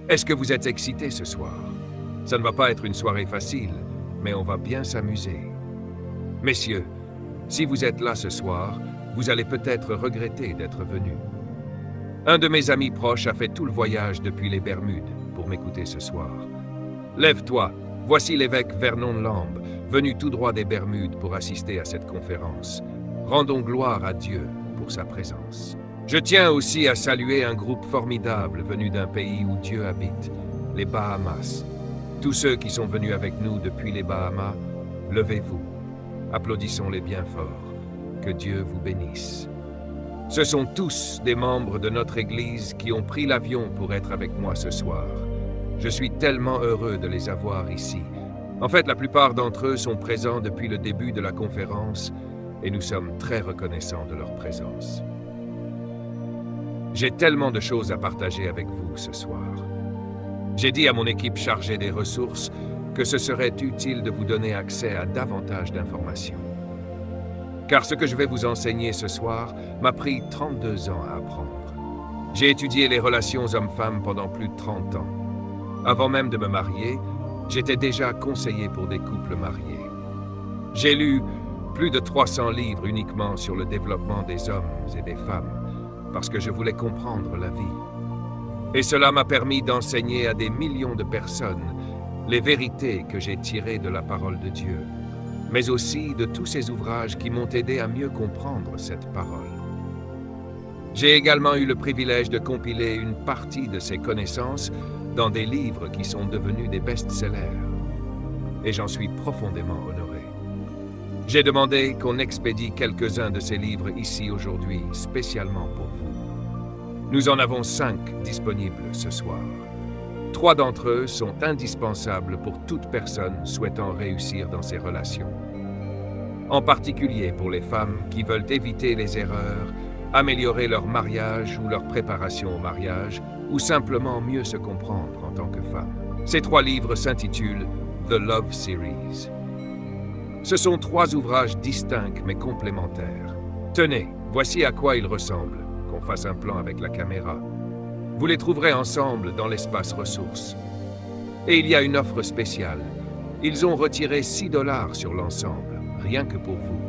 Est-ce que vous êtes excités ce soir? Ça ne va pas être une soirée facile, mais on va bien s'amuser. Messieurs, si vous êtes là ce soir, vous allez peut-être regretter d'être venus. Un de mes amis proches a fait tout le voyage depuis les Bermudes pour m'écouter ce soir. Lève-toi, voici l'évêque Vernon Lamb, venu tout droit des Bermudes pour assister à cette conférence. Rendons gloire à Dieu pour sa présence. Je tiens aussi à saluer un groupe formidable venu d'un pays où Dieu habite, les Bahamas. Tous ceux qui sont venus avec nous depuis les Bahamas, levez-vous. Applaudissons-les bien fort. Que Dieu vous bénisse. Ce sont tous des membres de notre Église qui ont pris l'avion pour être avec moi ce soir. Je suis tellement heureux de les avoir ici. En fait, la plupart d'entre eux sont présents depuis le début de la conférence et nous sommes très reconnaissants de leur présence. J'ai tellement de choses à partager avec vous ce soir. J'ai dit à mon équipe chargée des ressources que ce serait utile de vous donner accès à davantage d'informations. Car ce que je vais vous enseigner ce soir m'a pris 32 ans à apprendre. J'ai étudié les relations hommes-femmes pendant plus de 30 ans. Avant même de me marier, j'étais déjà conseiller pour des couples mariés. J'ai lu plus de 300 livres uniquement sur le développement des hommes et des femmes, parce que je voulais comprendre la vie. Et cela m'a permis d'enseigner à des millions de personnes les vérités que j'ai tirées de la parole de Dieu, mais aussi de tous ces ouvrages qui m'ont aidé à mieux comprendre cette parole. J'ai également eu le privilège de compiler une partie de ces connaissances dans des livres qui sont devenus des best-sellers. Et j'en suis profondément honoré. J'ai demandé qu'on expédie quelques-uns de ces livres ici aujourd'hui, spécialement pour vous. Nous en avons 5 disponibles ce soir. 3 d'entre eux sont indispensables pour toute personne souhaitant réussir dans ses relations. En particulier pour les femmes qui veulent éviter les erreurs, améliorer leur mariage ou leur préparation au mariage, ou simplement mieux se comprendre en tant que femme. Ces 3 livres s'intitulent The Love Series. Ce sont 3 ouvrages distincts mais complémentaires. Tenez, voici à quoi ils ressemblent, qu'on fasse un plan avec la caméra. Vous les trouverez ensemble dans l'espace ressources. Et il y a une offre spéciale. Ils ont retiré $6 sur l'ensemble, rien que pour vous.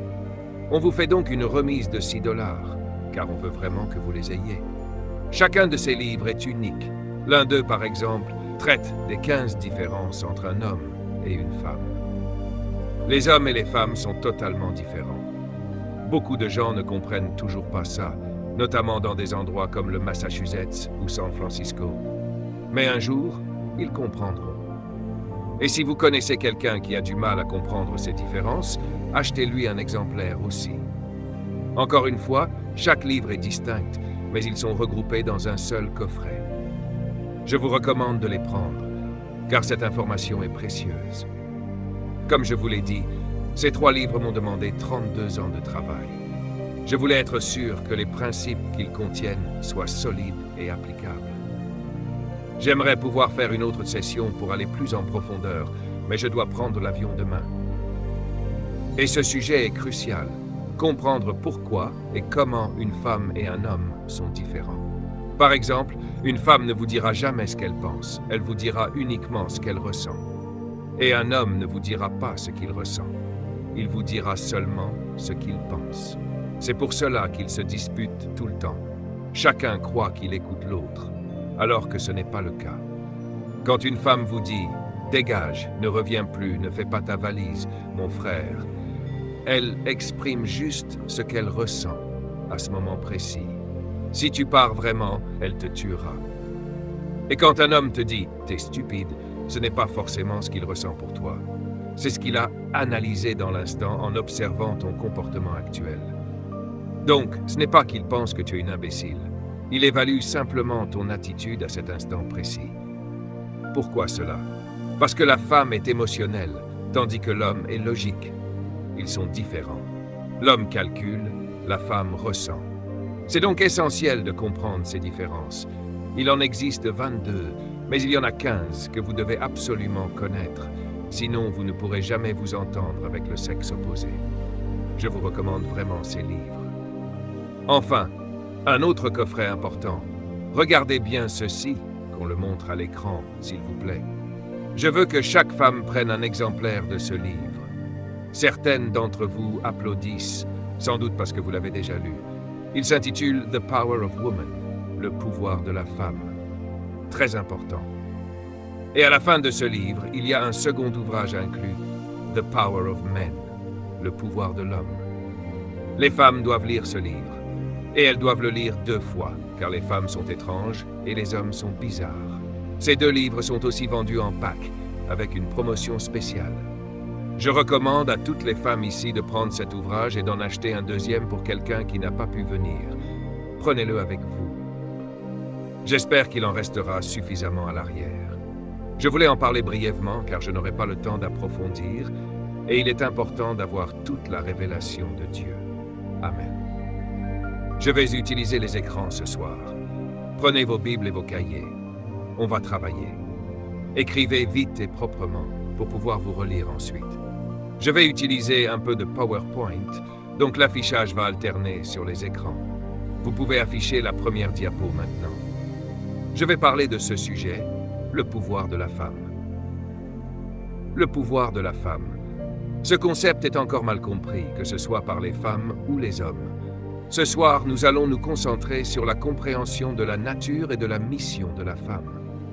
On vous fait donc une remise de $6, car on veut vraiment que vous les ayez. Chacun de ces livres est unique. L'un d'eux, par exemple, traite des 15 différences entre un homme et une femme. Les hommes et les femmes sont totalement différents. Beaucoup de gens ne comprennent toujours pas ça, notamment dans des endroits comme le Massachusetts ou San Francisco. Mais un jour, ils comprendront. Et si vous connaissez quelqu'un qui a du mal à comprendre ces différences, achetez-lui un exemplaire aussi. Encore une fois, chaque livre est distinct, mais ils sont regroupés dans un seul coffret. Je vous recommande de les prendre, car cette information est précieuse. Comme je vous l'ai dit, ces 3 livres m'ont demandé 32 ans de travail. Je voulais être sûr que les principes qu'ils contiennent soient solides et applicables. J'aimerais pouvoir faire une autre session pour aller plus en profondeur, mais je dois prendre l'avion demain. Et ce sujet est crucial. Comprendre pourquoi et comment une femme et un homme sont différents. Par exemple, une femme ne vous dira jamais ce qu'elle pense, elle vous dira uniquement ce qu'elle ressent. Et un homme ne vous dira pas ce qu'il ressent, il vous dira seulement ce qu'il pense. C'est pour cela qu'ils se disputent tout le temps. Chacun croit qu'il écoute l'autre, alors que ce n'est pas le cas. Quand une femme vous dit « Dégage, ne reviens plus, ne fais pas ta valise, mon frère », elle exprime juste ce qu'elle ressent à ce moment précis. Si tu pars vraiment, elle te tuera. Et quand un homme te dit « T'es stupide », ce n'est pas forcément ce qu'il ressent pour toi. C'est ce qu'il a analysé dans l'instant en observant ton comportement actuel. Donc, ce n'est pas qu'il pense que tu es une imbécile. Il évalue simplement ton attitude à cet instant précis. Pourquoi cela? Parce que la femme est émotionnelle, tandis que l'homme est logique. Ils sont différents. L'homme calcule, la femme ressent. C'est donc essentiel de comprendre ces différences. Il en existe 22, mais il y en a 15 que vous devez absolument connaître. Sinon, vous ne pourrez jamais vous entendre avec le sexe opposé. Je vous recommande vraiment ces livres. Enfin, un autre coffret important. Regardez bien ceci, qu'on le montre à l'écran, s'il vous plaît. Je veux que chaque femme prenne un exemplaire de ce livre. Certaines d'entre vous applaudissent, sans doute parce que vous l'avez déjà lu. Il s'intitule The Power of Woman, le pouvoir de la femme. Très important. Et à la fin de ce livre, il y a un second ouvrage inclus, The Power of Men, le pouvoir de l'homme. Les femmes doivent lire ce livre. Et elles doivent le lire 2 fois, car les femmes sont étranges et les hommes sont bizarres. Ces 2 livres sont aussi vendus en pack, avec une promotion spéciale. Je recommande à toutes les femmes ici de prendre cet ouvrage et d'en acheter un deuxième pour quelqu'un qui n'a pas pu venir. Prenez-le avec vous. J'espère qu'il en restera suffisamment à l'arrière. Je voulais en parler brièvement, car je n'aurai pas le temps d'approfondir, et il est important d'avoir toute la révélation de Dieu. Amen. Je vais utiliser les écrans ce soir. Prenez vos Bibles et vos cahiers. On va travailler. Écrivez vite et proprement pour pouvoir vous relire ensuite. Je vais utiliser un peu de PowerPoint, donc l'affichage va alterner sur les écrans. Vous pouvez afficher la première diapo maintenant. Je vais parler de ce sujet, le pouvoir de la femme. Le pouvoir de la femme. Ce concept est encore mal compris, que ce soit par les femmes ou les hommes. Ce soir, nous allons nous concentrer sur la compréhension de la nature et de la mission de la femme.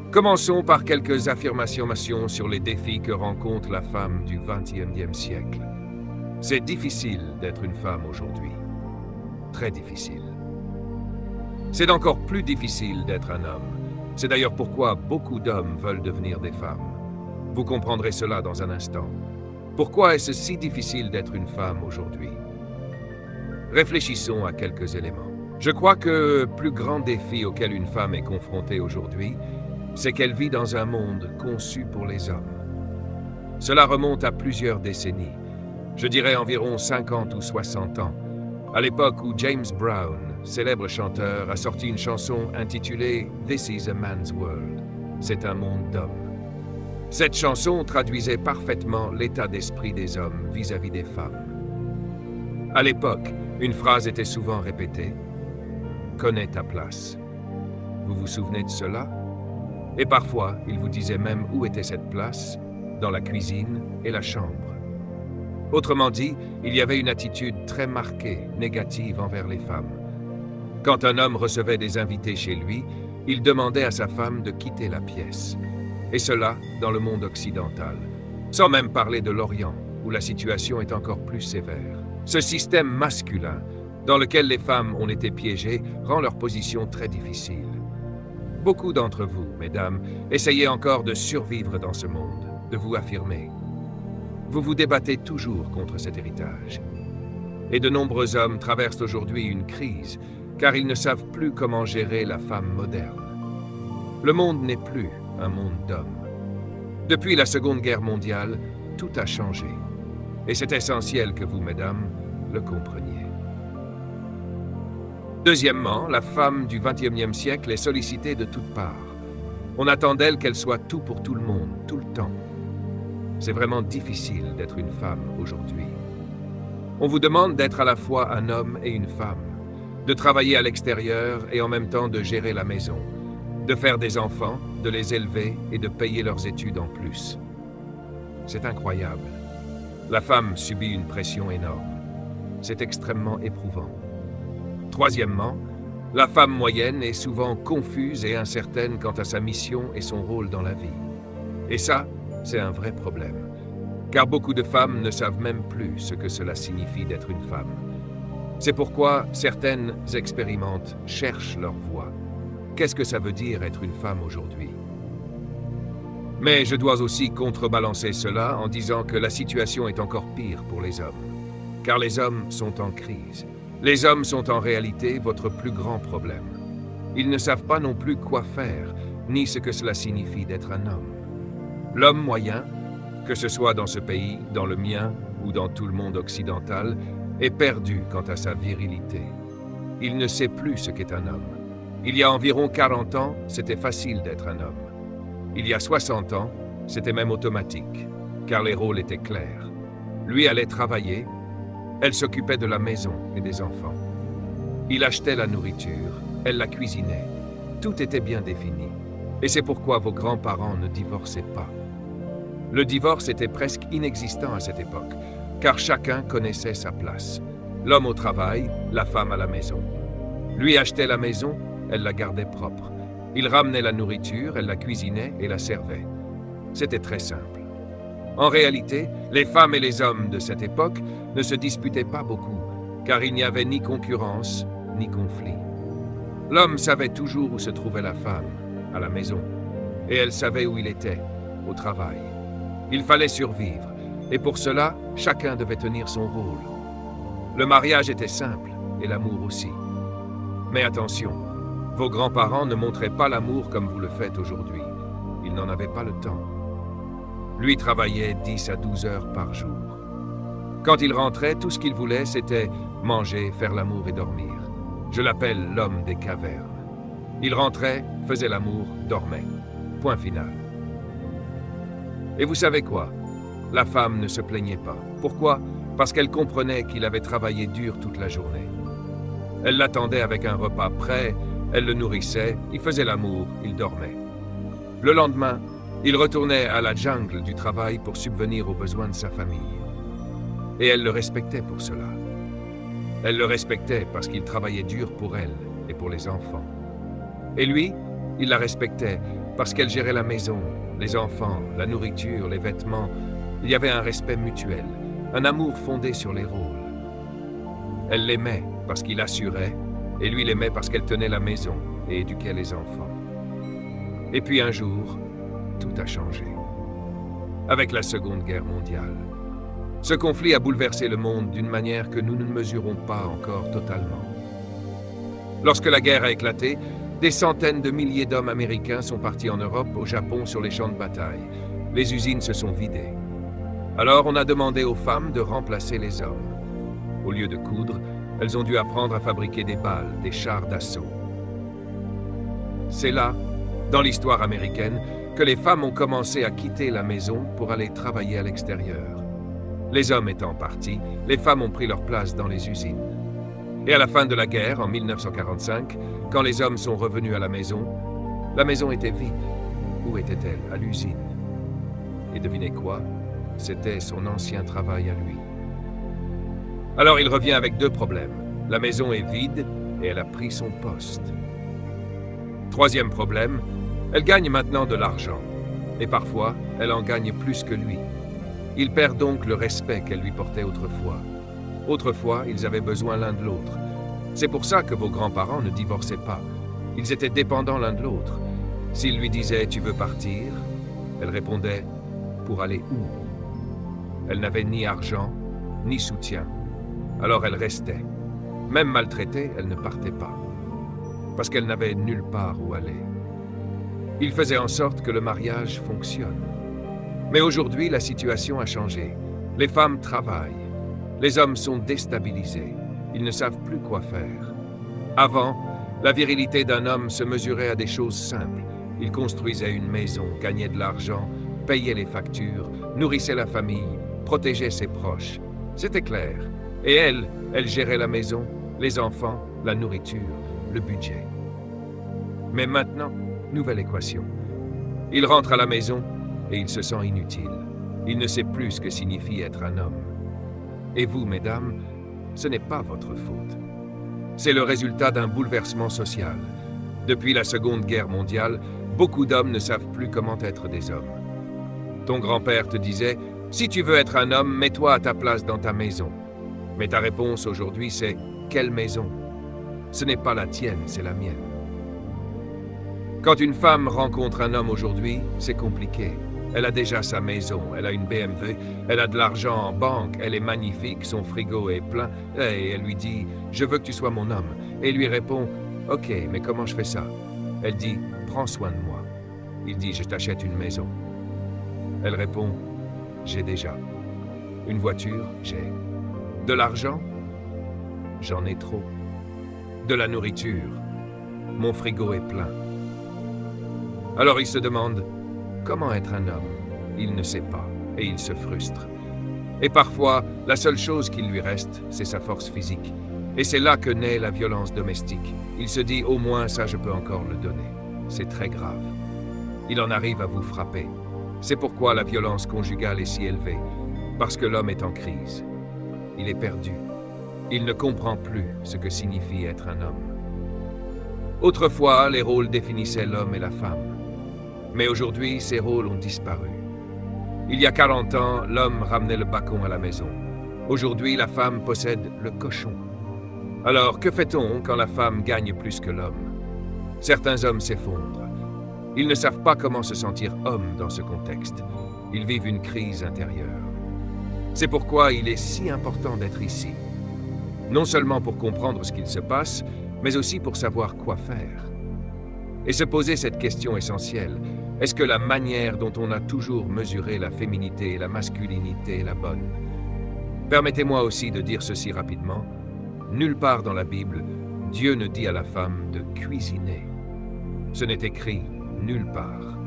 Commençons par quelques affirmations sur les défis que rencontre la femme du XXIe siècle. C'est difficile d'être une femme aujourd'hui. Très difficile. C'est encore plus difficile d'être un homme. C'est d'ailleurs pourquoi beaucoup d'hommes veulent devenir des femmes. Vous comprendrez cela dans un instant. Pourquoi est-ce si difficile d'être une femme aujourd'hui? Réfléchissons à quelques éléments. Je crois que le plus grand défi auquel une femme est confrontée aujourd'hui, c'est qu'elle vit dans un monde conçu pour les hommes. Cela remonte à plusieurs décennies, je dirais environ 50 ou 60 ans, à l'époque où James Brown, célèbre chanteur, a sorti une chanson intitulée « This is a man's world ». C'est un monde d'hommes. Cette chanson traduisait parfaitement l'état d'esprit des hommes vis-à-vis des femmes. À l'époque, une phrase était souvent répétée « Connais ta place ». Vous vous souvenez de cela? Et parfois, il vous disait même où était cette place, dans la cuisine et la chambre. Autrement dit, il y avait une attitude très marquée, négative envers les femmes. Quand un homme recevait des invités chez lui, il demandait à sa femme de quitter la pièce. Et cela dans le monde occidental, sans même parler de l'Orient, où la situation est encore plus sévère. Ce système masculin, dans lequel les femmes ont été piégées, rend leur position très difficile. Beaucoup d'entre vous, mesdames, essayez encore de survivre dans ce monde, de vous affirmer. Vous vous débattez toujours contre cet héritage. Et de nombreux hommes traversent aujourd'hui une crise, car ils ne savent plus comment gérer la femme moderne. Le monde n'est plus un monde d'hommes. Depuis la Seconde Guerre mondiale, tout a changé. Et c'est essentiel que vous, mesdames, le compreniez. Deuxièmement, la femme du XXIe siècle est sollicitée de toutes parts. On attend d'elle qu'elle soit tout pour tout le monde, tout le temps. C'est vraiment difficile d'être une femme aujourd'hui. On vous demande d'être à la fois un homme et une femme, de travailler à l'extérieur et en même temps de gérer la maison, de faire des enfants, de les élever et de payer leurs études en plus. C'est incroyable. La femme subit une pression énorme. C'est extrêmement éprouvant. Troisièmement, la femme moyenne est souvent confuse et incertaine quant à sa mission et son rôle dans la vie. Et ça, c'est un vrai problème, car beaucoup de femmes ne savent même plus ce que cela signifie d'être une femme. C'est pourquoi certaines expérimentent, cherchent leur voie. Qu'est-ce que ça veut dire être une femme aujourd'hui? Mais je dois aussi contrebalancer cela en disant que la situation est encore pire pour les hommes, car les hommes sont en crise. Les hommes sont en réalité votre plus grand problème. Ils ne savent pas non plus quoi faire, ni ce que cela signifie d'être un homme. L'homme moyen, que ce soit dans ce pays, dans le mien ou dans tout le monde occidental, est perdu quant à sa virilité. Il ne sait plus ce qu'est un homme. Il y a environ 40 ans, c'était facile d'être un homme. Il y a 60 ans, c'était même automatique, car les rôles étaient clairs. Lui allait travailler, elle s'occupait de la maison et des enfants. Il achetait la nourriture, elle la cuisinait. Tout était bien défini. Et c'est pourquoi vos grands-parents ne divorçaient pas. Le divorce était presque inexistant à cette époque, car chacun connaissait sa place. L'homme au travail, la femme à la maison. Lui achetait la maison, elle la gardait propre. Il ramenait la nourriture, elle la cuisinait et la servait. C'était très simple. En réalité, les femmes et les hommes de cette époque ne se disputaient pas beaucoup, car il n'y avait ni concurrence, ni conflit. L'homme savait toujours où se trouvait la femme, à la maison, et elle savait où il était, au travail. Il fallait survivre, et pour cela, chacun devait tenir son rôle. Le mariage était simple, et l'amour aussi. Mais attention, vos grands-parents ne montraient pas l'amour comme vous le faites aujourd'hui. Ils n'en avaient pas le temps. Lui travaillait 10 à 12 heures par jour. Quand il rentrait, tout ce qu'il voulait, c'était manger, faire l'amour et dormir. Je l'appelle l'homme des cavernes. Il rentrait, faisait l'amour, dormait. Point final. Et vous savez quoi? La femme ne se plaignait pas. Pourquoi? Parce qu'elle comprenait qu'il avait travaillé dur toute la journée. Elle l'attendait avec un repas prêt, elle le nourrissait, il faisait l'amour, il dormait. Le lendemain, il retournait à la jungle du travail pour subvenir aux besoins de sa famille. Et elle le respectait pour cela. Elle le respectait parce qu'il travaillait dur pour elle et pour les enfants. Et lui, il la respectait parce qu'elle gérait la maison, les enfants, la nourriture, les vêtements. Il y avait un respect mutuel, un amour fondé sur les rôles. Elle l'aimait parce qu'il assurait, et lui l'aimait parce qu'elle tenait la maison et éduquait les enfants. Et puis un jour, tout a changé. Avec la Seconde Guerre mondiale. Ce conflit a bouleversé le monde d'une manière que nous ne mesurons pas encore totalement. Lorsque la guerre a éclaté, des centaines de milliers d'hommes américains sont partis en Europe, au Japon, sur les champs de bataille. Les usines se sont vidées. Alors on a demandé aux femmes de remplacer les hommes. Au lieu de coudre, elles ont dû apprendre à fabriquer des balles, des chars d'assaut. C'est là, dans l'histoire américaine, que les femmes ont commencé à quitter la maison pour aller travailler à l'extérieur. Les hommes étant partis, les femmes ont pris leur place dans les usines. Et à la fin de la guerre, en 1945, quand les hommes sont revenus à la maison était vide. Où était-elle? À l'usine. Et devinez quoi? C'était son ancien travail à lui. Alors il revient avec deux problèmes. La maison est vide et elle a pris son poste. Troisième problème, elle gagne maintenant de l'argent. Et parfois, elle en gagne plus que lui. Il perd donc le respect qu'elle lui portait autrefois. Autrefois, ils avaient besoin l'un de l'autre. C'est pour ça que vos grands-parents ne divorçaient pas. Ils étaient dépendants l'un de l'autre. S'il lui disait « Tu veux partir ?» elle répondait « Pour aller où ?» Elle n'avait ni argent, ni soutien. Alors elle restait. Même maltraitée, elle ne partait pas. Parce qu'elle n'avait nulle part où aller. Il faisait en sorte que le mariage fonctionne. Mais aujourd'hui, la situation a changé. Les femmes travaillent. Les hommes sont déstabilisés. Ils ne savent plus quoi faire. Avant, la virilité d'un homme se mesurait à des choses simples. Il construisait une maison, gagnait de l'argent, payait les factures, nourrissait la famille, protégeait ses proches. C'était clair. Et elle gérait la maison, les enfants, la nourriture, le budget. Mais maintenant, nouvelle équation. Il rentre à la maison et il se sent inutile. Il ne sait plus ce que signifie être un homme. Et vous, mesdames, ce n'est pas votre faute. C'est le résultat d'un bouleversement social. Depuis la Seconde Guerre mondiale, beaucoup d'hommes ne savent plus comment être des hommes. Ton grand-père te disait « Si tu veux être un homme, mets-toi à ta place dans ta maison. » Mais ta réponse aujourd'hui, c'est « Quelle maison ?» Ce n'est pas la tienne, c'est la mienne. Quand une femme rencontre un homme aujourd'hui, c'est compliqué. Elle a déjà sa maison, elle a une BMW, elle a de l'argent en banque, elle est magnifique, son frigo est plein, et elle lui dit « Je veux que tu sois mon homme ». Et il lui répond « Ok, mais comment je fais ça ?» Elle dit « Prends soin de moi ». Il dit « Je t'achète une maison ». Elle répond « J'ai déjà. Une voiture, j'ai. De l'argent, j'en ai trop. De la nourriture, mon frigo est plein. » Alors il se demande comment être un homme. Il ne sait pas et il se frustre. Et parfois, la seule chose qui lui reste, c'est sa force physique. Et c'est là que naît la violence domestique. Il se dit au moins ça je peux encore le donner. C'est très grave. il en arrive à vous frapper. C'est pourquoi la violence conjugale est si élevée, parce que l'homme est en crise. Il est perdu. Il ne comprend plus ce que signifie être un homme. Autrefois, les rôles définissaient l'homme et la femme. Mais aujourd'hui, ces rôles ont disparu. Il y a 40 ans, l'homme ramenait le bacon à la maison. Aujourd'hui, la femme possède le cochon. Alors, que fait-on quand la femme gagne plus que l'homme? Certains hommes s'effondrent. Ils ne savent pas comment se sentir homme dans ce contexte. Ils vivent une crise intérieure. C'est pourquoi il est si important d'être ici. Non seulement pour comprendre ce qu'il se passe, mais aussi pour savoir quoi faire. Et se poser cette question essentielle, est-ce que la manière dont on a toujours mesuré la féminité et la masculinité est la bonne? Permettez-moi aussi de dire ceci rapidement. Nulle part dans la Bible, Dieu ne dit à la femme de cuisiner. Ce n'est écrit nulle part.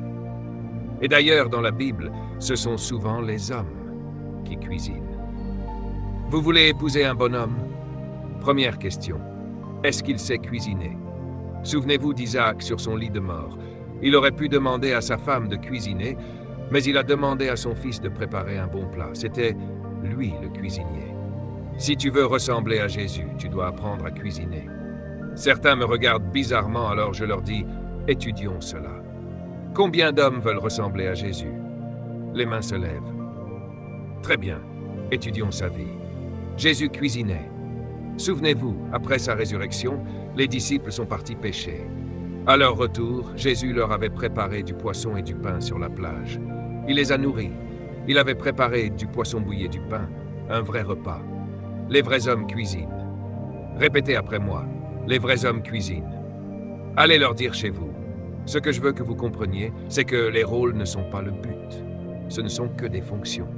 Et d'ailleurs, dans la Bible, ce sont souvent les hommes qui cuisinent. Vous voulez épouser un bonhomme? Première question. Est-ce qu'il sait cuisiner? Souvenez-vous d'Isaac sur son lit de mort. Il aurait pu demander à sa femme de cuisiner, mais il a demandé à son fils de préparer un bon plat. C'était lui le cuisinier. Si tu veux ressembler à Jésus, tu dois apprendre à cuisiner. Certains me regardent bizarrement, alors je leur dis, étudions cela. Combien d'hommes veulent ressembler à Jésus? Les mains se lèvent. Très bien, étudions sa vie. Jésus cuisinait. Souvenez-vous, après sa résurrection, les disciples sont partis pêcher. À leur retour, Jésus leur avait préparé du poisson et du pain sur la plage. Il les a nourris. Il avait préparé du poisson bouilli et du pain, un vrai repas. Les vrais hommes cuisinent. Répétez après moi, les vrais hommes cuisinent. Allez leur dire chez vous. Ce que je veux que vous compreniez, c'est que les rôles ne sont pas le but. Ce ne sont que des fonctions.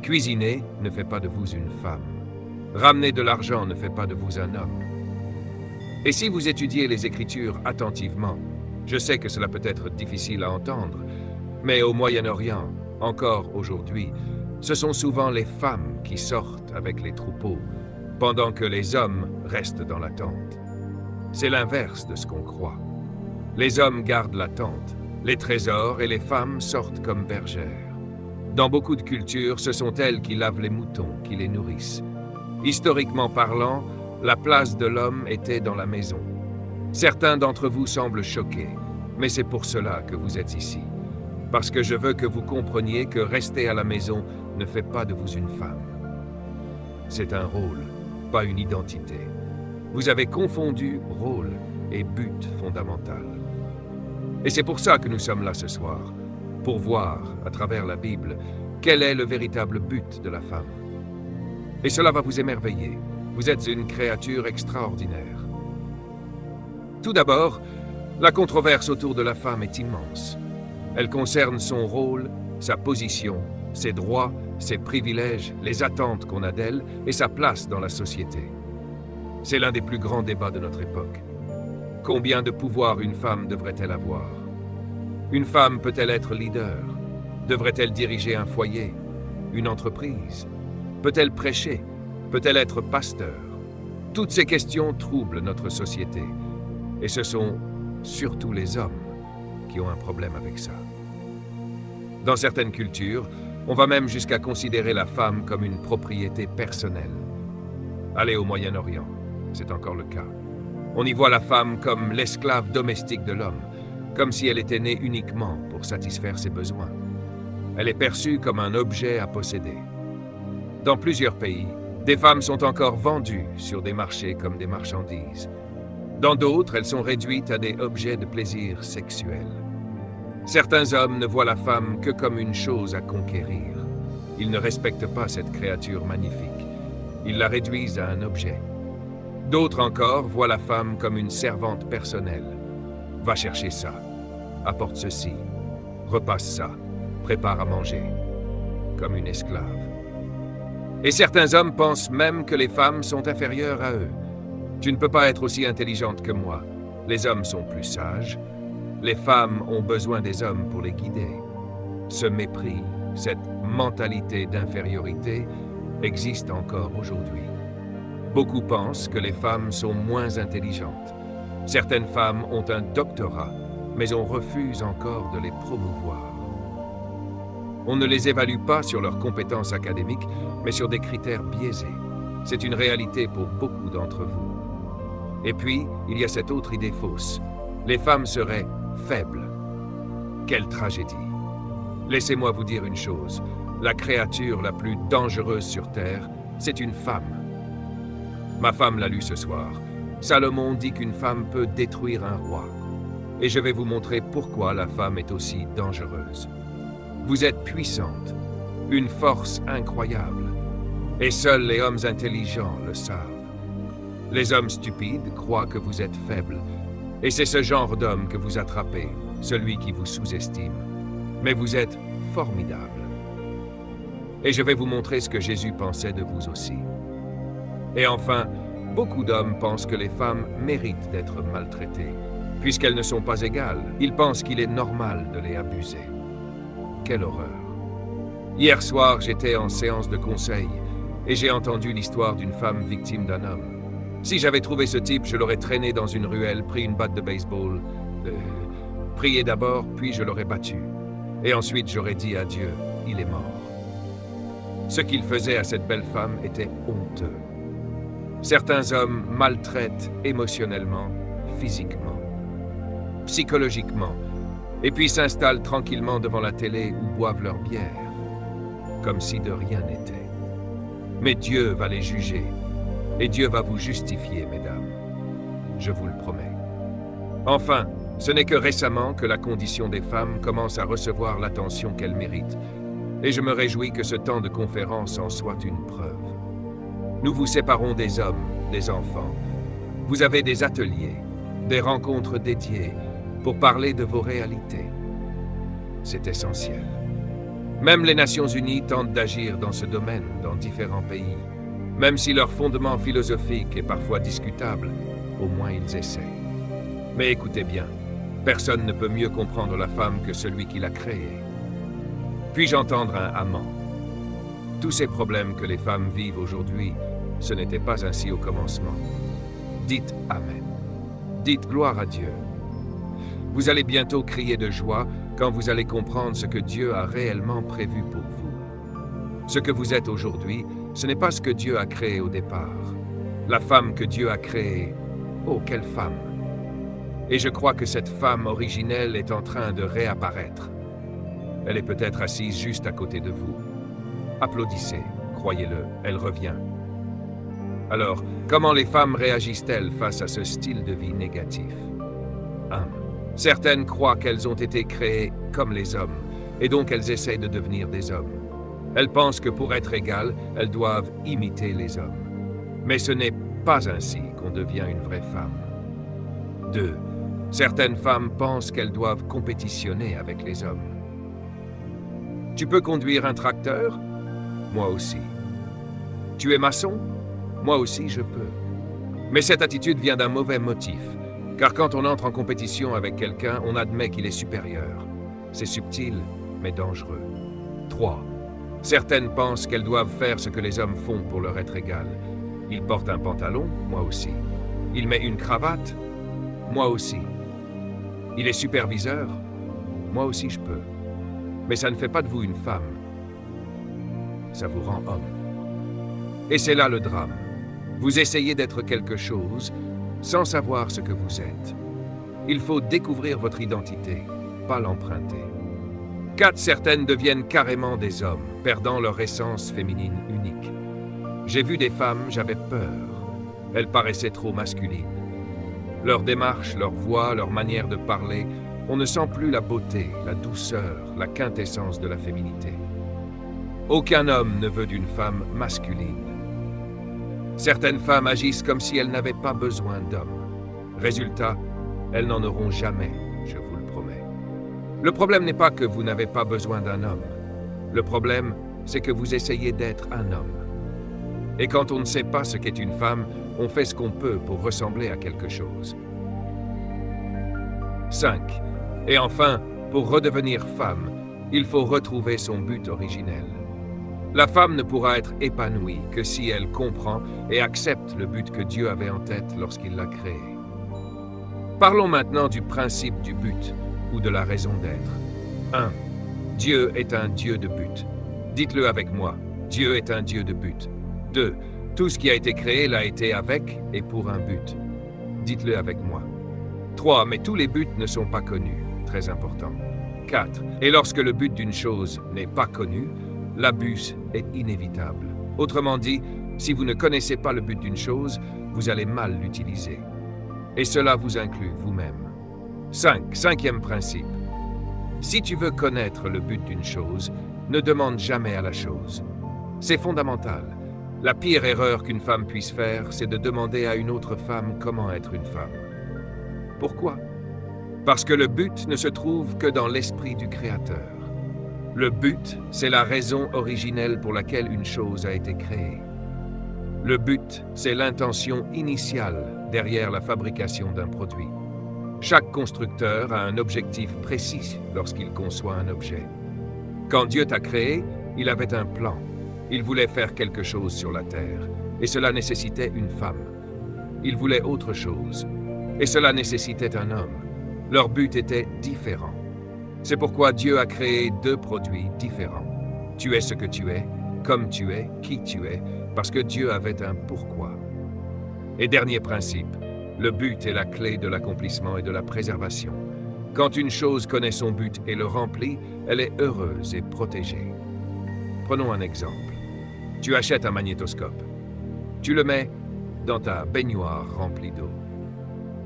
Cuisiner ne fait pas de vous une femme. Ramener de l'argent ne fait pas de vous un homme. Et si vous étudiez les Écritures attentivement, je sais que cela peut être difficile à entendre, mais au Moyen-Orient, encore aujourd'hui, ce sont souvent les femmes qui sortent avec les troupeaux, pendant que les hommes restent dans la tente. C'est l'inverse de ce qu'on croit. Les hommes gardent la tente, les trésors, et les femmes sortent comme bergères. Dans beaucoup de cultures, ce sont elles qui lavent les moutons, qui les nourrissent. Historiquement parlant, la place de l'homme était dans la maison. Certains d'entre vous semblent choqués, mais c'est pour cela que vous êtes ici. Parce que je veux que vous compreniez que rester à la maison ne fait pas de vous une femme. C'est un rôle, pas une identité. Vous avez confondu rôle et but fondamental. Et c'est pour ça que nous sommes là ce soir, pour voir, à travers la Bible, quel est le véritable but de la femme. Et cela va vous émerveiller. Vous êtes une créature extraordinaire. Tout d'abord, la controverse autour de la femme est immense. Elle concerne son rôle, sa position, ses droits, ses privilèges, les attentes qu'on a d'elle et sa place dans la société. C'est l'un des plus grands débats de notre époque. Combien de pouvoir une femme devrait-elle avoir? Une femme peut-elle être leader? Devrait-elle diriger un foyer? Une entreprise? Peut-elle prêcher? Peut-elle être pasteur? Toutes ces questions troublent notre société. Et ce sont surtout les hommes qui ont un problème avec ça. Dans certaines cultures, on va même jusqu'à considérer la femme comme une propriété personnelle. Allez au Moyen-Orient, c'est encore le cas. On y voit la femme comme l'esclave domestique de l'homme, comme si elle était née uniquement pour satisfaire ses besoins. Elle est perçue comme un objet à posséder. Dans plusieurs pays, des femmes sont encore vendues sur des marchés comme des marchandises. Dans d'autres, elles sont réduites à des objets de plaisir sexuel. Certains hommes ne voient la femme que comme une chose à conquérir. Ils ne respectent pas cette créature magnifique. Ils la réduisent à un objet. D'autres encore voient la femme comme une servante personnelle. Va chercher ça, apporte ceci, repasse ça, prépare à manger, comme une esclave. Et certains hommes pensent même que les femmes sont inférieures à eux. Tu ne peux pas être aussi intelligente que moi. Les hommes sont plus sages. Les femmes ont besoin des hommes pour les guider. Ce mépris, cette mentalité d'infériorité existe encore aujourd'hui. Beaucoup pensent que les femmes sont moins intelligentes. Certaines femmes ont un doctorat, mais on refuse encore de les promouvoir. On ne les évalue pas sur leurs compétences académiques, mais sur des critères biaisés. C'est une réalité pour beaucoup d'entre vous. Et puis, il y a cette autre idée fausse. Les femmes seraient faibles. Quelle tragédie! Laissez-moi vous dire une chose. La créature la plus dangereuse sur Terre, c'est une femme. Ma femme l'a lu ce soir. Salomon dit qu'une femme peut détruire un roi. Et je vais vous montrer pourquoi la femme est aussi dangereuse. Vous êtes puissante, une force incroyable. Et seuls les hommes intelligents le savent. Les hommes stupides croient que vous êtes faible. Et c'est ce genre d'homme que vous attrapez, celui qui vous sous-estime. Mais vous êtes formidable. Et je vais vous montrer ce que Jésus pensait de vous aussi. Et enfin, beaucoup d'hommes pensent que les femmes méritent d'être maltraitées. Puisqu'elles ne sont pas égales, ils pensent qu'il est normal de les abuser. Quelle horreur! Hier soir, j'étais en séance de conseil et j'ai entendu l'histoire d'une femme victime d'un homme. Si j'avais trouvé ce type, je l'aurais traîné dans une ruelle, pris une batte de baseball, prié d'abord, puis je l'aurais battu. Et ensuite, j'aurais dit à Dieu, il est mort. Ce qu'il faisait à cette belle femme était honteux. Certains hommes maltraitent émotionnellement, physiquement, psychologiquement, et puis s'installent tranquillement devant la télé ou boivent leur bière, comme si de rien n'était. Mais Dieu va les juger, et Dieu va vous justifier, mesdames. Je vous le promets. Enfin, ce n'est que récemment que la condition des femmes commence à recevoir l'attention qu'elle mérite, et je me réjouis que ce temps de conférence en soit une preuve. Nous vous séparons des hommes, des enfants. Vous avez des ateliers, des rencontres dédiées pour parler de vos réalités. C'est essentiel. Même les Nations Unies tentent d'agir dans ce domaine dans différents pays. Même si leur fondement philosophique est parfois discutable, au moins ils essaient. Mais écoutez bien, personne ne peut mieux comprendre la femme que celui qui l'a créée. Puis-je entendre un amant? Tous ces problèmes que les femmes vivent aujourd'hui, ce n'était pas ainsi au commencement. Dites Amen. Dites gloire à Dieu. Vous allez bientôt crier de joie quand vous allez comprendre ce que Dieu a réellement prévu pour vous. Ce que vous êtes aujourd'hui, ce n'est pas ce que Dieu a créé au départ. La femme que Dieu a créée, oh, quelle femme! Et je crois que cette femme originelle est en train de réapparaître. Elle est peut-être assise juste à côté de vous. Applaudissez, croyez-le, elle revient. Alors, comment les femmes réagissent-elles face à ce style de vie négatif? 1. Certaines croient qu'elles ont été créées comme les hommes, et donc elles essayent de devenir des hommes. Elles pensent que pour être égales, elles doivent imiter les hommes. Mais ce n'est pas ainsi qu'on devient une vraie femme. 2. Certaines femmes pensent qu'elles doivent compétitionner avec les hommes. Tu peux conduire un tracteur? Moi aussi. Tu es maçon? Moi aussi, je peux. Mais cette attitude vient d'un mauvais motif, car quand on entre en compétition avec quelqu'un, on admet qu'il est supérieur. C'est subtil, mais dangereux. 3. Certaines pensent qu'elles doivent faire ce que les hommes font pour leur être égales. Ils portent un pantalon? Moi aussi. Il met une cravate? Moi aussi. Il est superviseur? Moi aussi je peux. Mais ça ne fait pas de vous une femme. Ça vous rend homme. Et c'est là le drame. Vous essayez d'être quelque chose sans savoir ce que vous êtes. Il faut découvrir votre identité, pas l'emprunter. 4. Certaines deviennent carrément des hommes, perdant leur essence féminine unique. J'ai vu des femmes, j'avais peur. Elles paraissaient trop masculines. Leur démarche, leur voix, leur manière de parler, on ne sent plus la beauté, la douceur, la quintessence de la féminité. Aucun homme ne veut d'une femme masculine. Certaines femmes agissent comme si elles n'avaient pas besoin d'hommes. Résultat, elles n'en auront jamais, je vous le promets. Le problème n'est pas que vous n'avez pas besoin d'un homme. Le problème, c'est que vous essayez d'être un homme. Et quand on ne sait pas ce qu'est une femme, on fait ce qu'on peut pour ressembler à quelque chose. 5. Et enfin, pour redevenir femme, il faut retrouver son but originel. La femme ne pourra être épanouie que si elle comprend et accepte le but que Dieu avait en tête lorsqu'il l'a créée. Parlons maintenant du principe du but, ou de la raison d'être. 1. Dieu est un Dieu de but. Dites-le avec moi. Dieu est un Dieu de but. 2. Tout ce qui a été créé l'a été avec et pour un but. Dites-le avec moi. 3. Mais tous les buts ne sont pas connus. Très important. 4. Et lorsque le but d'une chose n'est pas connu, l'abus est inévitable. Autrement dit, si vous ne connaissez pas le but d'une chose, vous allez mal l'utiliser. Et cela vous inclut vous-même. 5. Cinquième principe. Si tu veux connaître le but d'une chose, ne demande jamais à la chose. C'est fondamental. La pire erreur qu'une femme puisse faire, c'est de demander à une autre femme comment être une femme. Pourquoi? Parce que le but ne se trouve que dans l'esprit du Créateur. Le but, c'est la raison originelle pour laquelle une chose a été créée. Le but, c'est l'intention initiale derrière la fabrication d'un produit. Chaque constructeur a un objectif précis lorsqu'il conçoit un objet. Quand Dieu t'a créé, il avait un plan. Il voulait faire quelque chose sur la terre, et cela nécessitait une femme. Il voulait autre chose, et cela nécessitait un homme. Leur but était différent. C'est pourquoi Dieu a créé deux produits différents. Tu es ce que tu es, comme tu es, qui tu es, parce que Dieu avait un pourquoi. Et dernier principe, le but est la clé de l'accomplissement et de la préservation. Quand une chose connaît son but et le remplit, elle est heureuse et protégée. Prenons un exemple. Tu achètes un magnétoscope. Tu le mets dans ta baignoire remplie d'eau.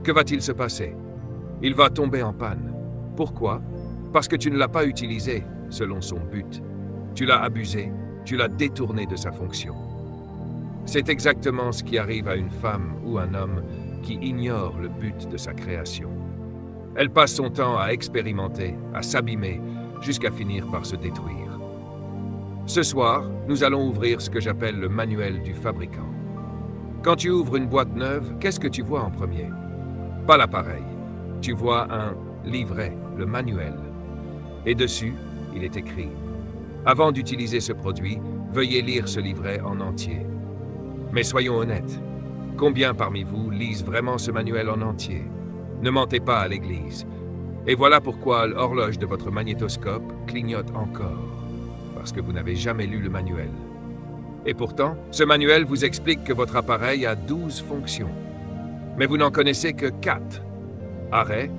Que va-t-il se passer? Il va tomber en panne. Pourquoi? Parce que tu ne l'as pas utilisé selon son but. Tu l'as abusé, tu l'as détourné de sa fonction. C'est exactement ce qui arrive à une femme ou un homme qui ignore le but de sa création. Elle passe son temps à expérimenter, à s'abîmer, jusqu'à finir par se détruire. Ce soir, nous allons ouvrir ce que j'appelle le manuel du fabricant. Quand tu ouvres une boîte neuve, qu'est-ce que tu vois en premier? Pas l'appareil. Tu vois un livret, le manuel. Et dessus, il est écrit: avant d'utiliser ce produit, veuillez lire ce livret en entier. Mais soyons honnêtes. Combien parmi vous lisent vraiment ce manuel en entier? Ne mentez pas à l'église. Et voilà pourquoi l'horloge de votre magnétoscope clignote encore. Parce que vous n'avez jamais lu le manuel. Et pourtant, ce manuel vous explique que votre appareil a 12 fonctions. Mais vous n'en connaissez que 4. Arrêt,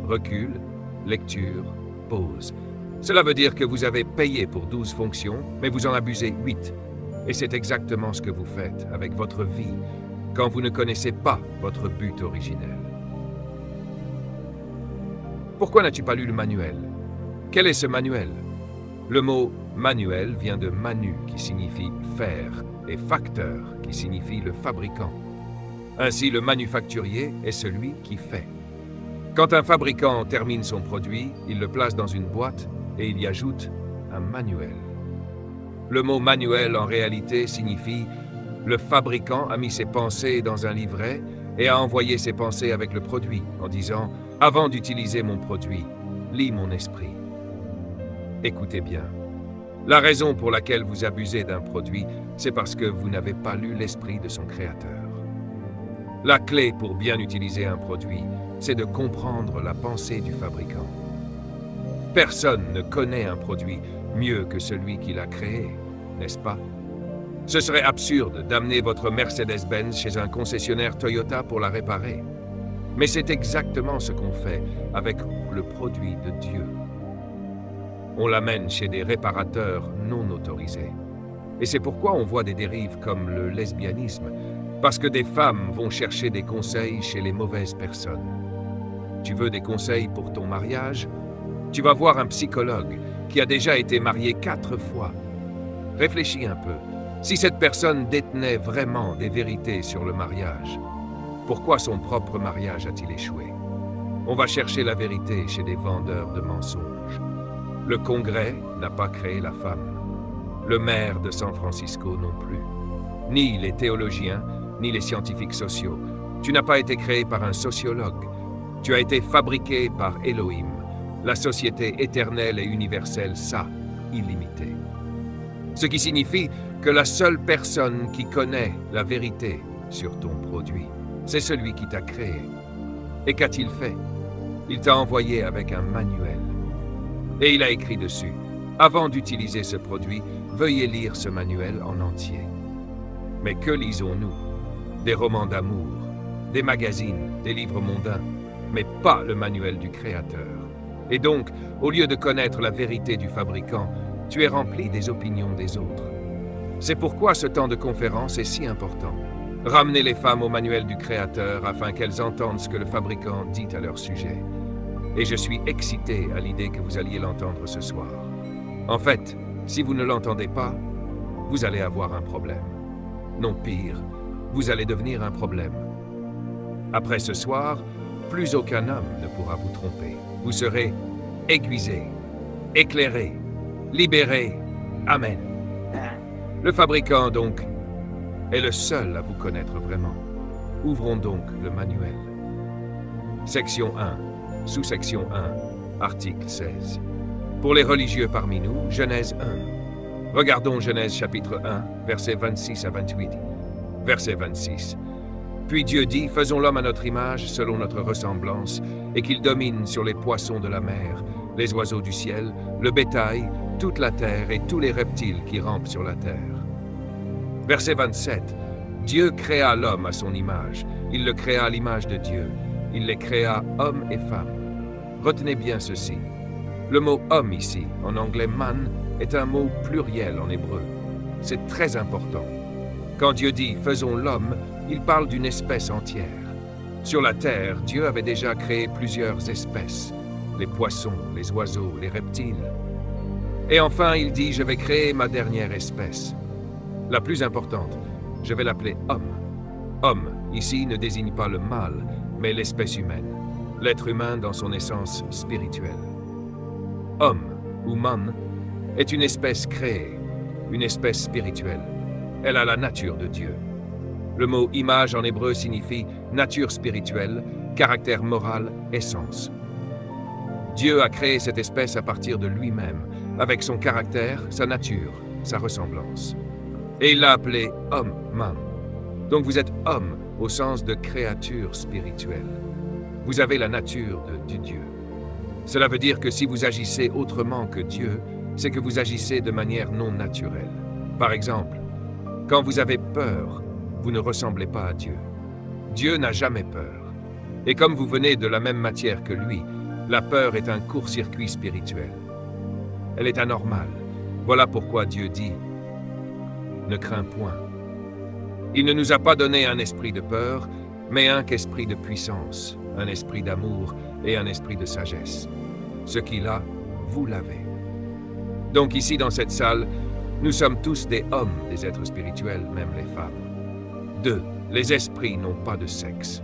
recul, lecture, pause. Cela veut dire que vous avez payé pour 12 fonctions, mais vous en abusez 8. Et c'est exactement ce que vous faites avec votre vie quand vous ne connaissez pas votre but originel. Pourquoi n'as-tu pas lu le manuel? Quel est ce manuel? Le mot « manuel » vient de « manu » qui signifie « faire » et « facteur » qui signifie le fabricant. Ainsi, le manufacturier est celui qui fait. Quand un fabricant termine son produit, il le place dans une boîte et il y ajoute un manuel. Le mot « manuel » en réalité signifie « le fabricant a mis ses pensées dans un livret et a envoyé ses pensées avec le produit en disant « avant d'utiliser mon produit, lis mon esprit ». Écoutez bien. La raison pour laquelle vous abusez d'un produit, c'est parce que vous n'avez pas lu l'esprit de son créateur. La clé pour bien utiliser un produit, c'est de comprendre la pensée du fabricant. Personne ne connaît un produit mieux que celui qui l'a créé, n'est-ce pas? Ce serait absurde d'amener votre Mercedes-Benz chez un concessionnaire Toyota pour la réparer. Mais c'est exactement ce qu'on fait avec le produit de Dieu. On l'amène chez des réparateurs non autorisés. Et c'est pourquoi on voit des dérives comme le lesbianisme, parce que des femmes vont chercher des conseils chez les mauvaises personnes. Tu veux des conseils pour ton mariage? Tu vas voir un psychologue qui a déjà été marié 4 fois. Réfléchis un peu. Si cette personne détenait vraiment des vérités sur le mariage, pourquoi son propre mariage a-t-il échoué? On va chercher la vérité chez des vendeurs de mensonges. Le Congrès n'a pas créé la femme. Le maire de San Francisco non plus. Ni les théologiens, ni les scientifiques sociaux. Tu n'as pas été créé par un sociologue. Tu as été fabriqué par Elohim, la société éternelle et universelle, ça, illimitée. Ce qui signifie que la seule personne qui connaît la vérité sur ton produit, c'est celui qui t'a créé. Et qu'a-t-il fait? Il t'a envoyé avec un manuel. Et il a écrit dessus, avant d'utiliser ce produit, veuillez lire ce manuel en entier. Mais que lisons-nous? Des romans d'amour, des magazines, des livres mondains, mais pas le manuel du Créateur. Et donc, au lieu de connaître la vérité du fabricant, tu es rempli des opinions des autres. C'est pourquoi ce temps de conférence est si important. Ramenez les femmes au manuel du Créateur afin qu'elles entendent ce que le fabricant dit à leur sujet. Et je suis excité à l'idée que vous alliez l'entendre ce soir. En fait, si vous ne l'entendez pas, vous allez avoir un problème. Non pire, vous allez devenir un problème. Après ce soir, plus aucun homme ne pourra vous tromper. Vous serez aiguisé, éclairé, libéré. Amen. Le fabricant, donc, est le seul à vous connaître vraiment. Ouvrons donc le manuel. Section 1, sous-section 1, article 16. Pour les religieux parmi nous, Genèse 1. Regardons Genèse chapitre 1, versets 26 à 28. Verset 26. Puis Dieu dit, faisons l'homme à notre image, selon notre ressemblance, et qu'il domine sur les poissons de la mer, les oiseaux du ciel, le bétail, toute la terre et tous les reptiles qui rampent sur la terre. Verset 27. Dieu créa l'homme à son image. Il le créa à l'image de Dieu. Il les créa hommes et femmes. Retenez bien ceci. Le mot « homme » ici, en anglais « man », est un mot pluriel en hébreu. C'est très important. Quand Dieu dit « faisons l'homme », il parle d'une espèce entière. Sur la terre, Dieu avait déjà créé plusieurs espèces. Les poissons, les oiseaux, les reptiles. Et enfin, il dit « je vais créer ma dernière espèce ». La plus importante, je vais l'appeler « homme ». Homme, ici, ne désigne pas le mâle, mais l'espèce humaine. L'être humain dans son essence spirituelle. Homme, ou man, est une espèce créée, une espèce spirituelle. Elle a la nature de Dieu. Le mot « image » en hébreu signifie nature spirituelle, caractère moral, essence. Dieu a créé cette espèce à partir de lui-même, avec son caractère, sa nature, sa ressemblance. Et il l'a appelé « homme, man ». Donc vous êtes homme au sens de créature spirituelle. Vous avez la nature de Dieu. Cela veut dire que si vous agissez autrement que Dieu, c'est que vous agissez de manière non naturelle. Par exemple, quand vous avez peur, vous ne ressemblez pas à Dieu. Dieu n'a jamais peur. Et comme vous venez de la même matière que lui, la peur est un court-circuit spirituel. Elle est anormale. Voilà pourquoi Dieu dit « Ne crains point ». Il ne nous a pas donné un esprit de peur, mais un esprit de puissance, un esprit d'amour et un esprit de sagesse. Ce qu'il a, vous l'avez. Donc ici, dans cette salle, nous sommes tous des hommes, des êtres spirituels, même les femmes. 2. Les esprits n'ont pas de sexe.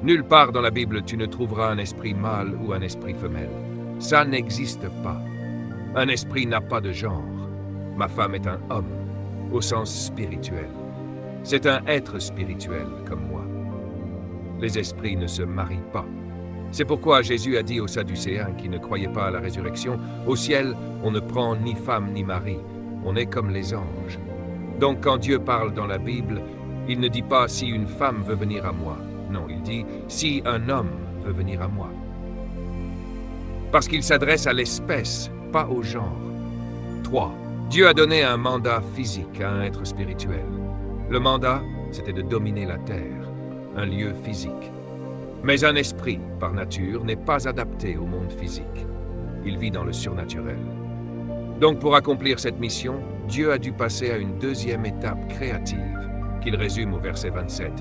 Nulle part dans la Bible tu ne trouveras un esprit mâle ou un esprit femelle. Ça n'existe pas. Un esprit n'a pas de genre. Ma femme est un homme, au sens spirituel. C'est un être spirituel, comme moi. Les esprits ne se marient pas. C'est pourquoi Jésus a dit aux Sadducéens qui ne croyaient pas à la résurrection, « Au ciel, on ne prend ni femme ni mari, on est comme les anges. » Donc quand Dieu parle dans la Bible, il ne dit pas « si une femme veut venir à moi ». Non, il dit « si un homme veut venir à moi ». Parce qu'il s'adresse à l'espèce, pas au genre. 3. Dieu a donné un mandat physique à un être spirituel. Le mandat, c'était de dominer la terre, un lieu physique. Mais un esprit, par nature, n'est pas adapté au monde physique. Il vit dans le surnaturel. Donc pour accomplir cette mission, Dieu a dû passer à une deuxième étape créative, qu'il résume au verset 27,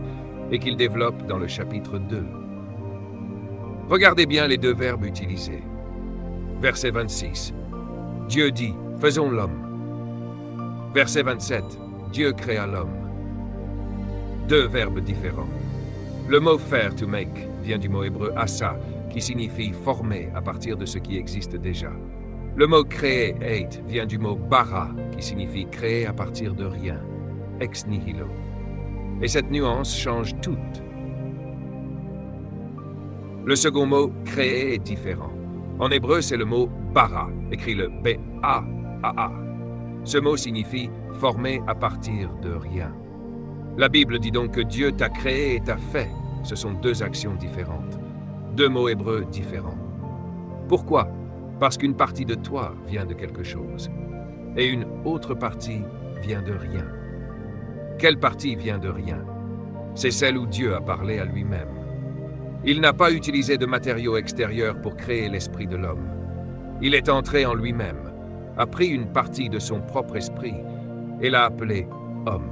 et qu'il développe dans le chapitre 2. Regardez bien les deux verbes utilisés. Verset 26. Dieu dit, faisons l'homme. Verset 27. Dieu créa l'homme. Deux verbes différents. Le mot faire, to make, vient du mot hébreu asa, qui signifie former à partir de ce qui existe déjà. Le mot créer, eit, vient du mot bara, qui signifie créer à partir de rien, ex nihilo. Et cette nuance change tout. Le second mot, créer, est différent. En hébreu, c'est le mot bara, écrit le B-A-A-A. Ce mot signifie former à partir de rien. La Bible dit donc que Dieu t'a créé et t'a fait. Ce sont deux actions différentes. Deux mots hébreux différents. Pourquoi? Parce qu'une partie de toi vient de quelque chose, et une autre partie vient de rien. Quelle partie vient de rien? C'est celle où Dieu a parlé à lui-même. Il n'a pas utilisé de matériaux extérieurs pour créer l'esprit de l'homme. Il est entré en lui-même, a pris une partie de son propre esprit et l'a appelé homme.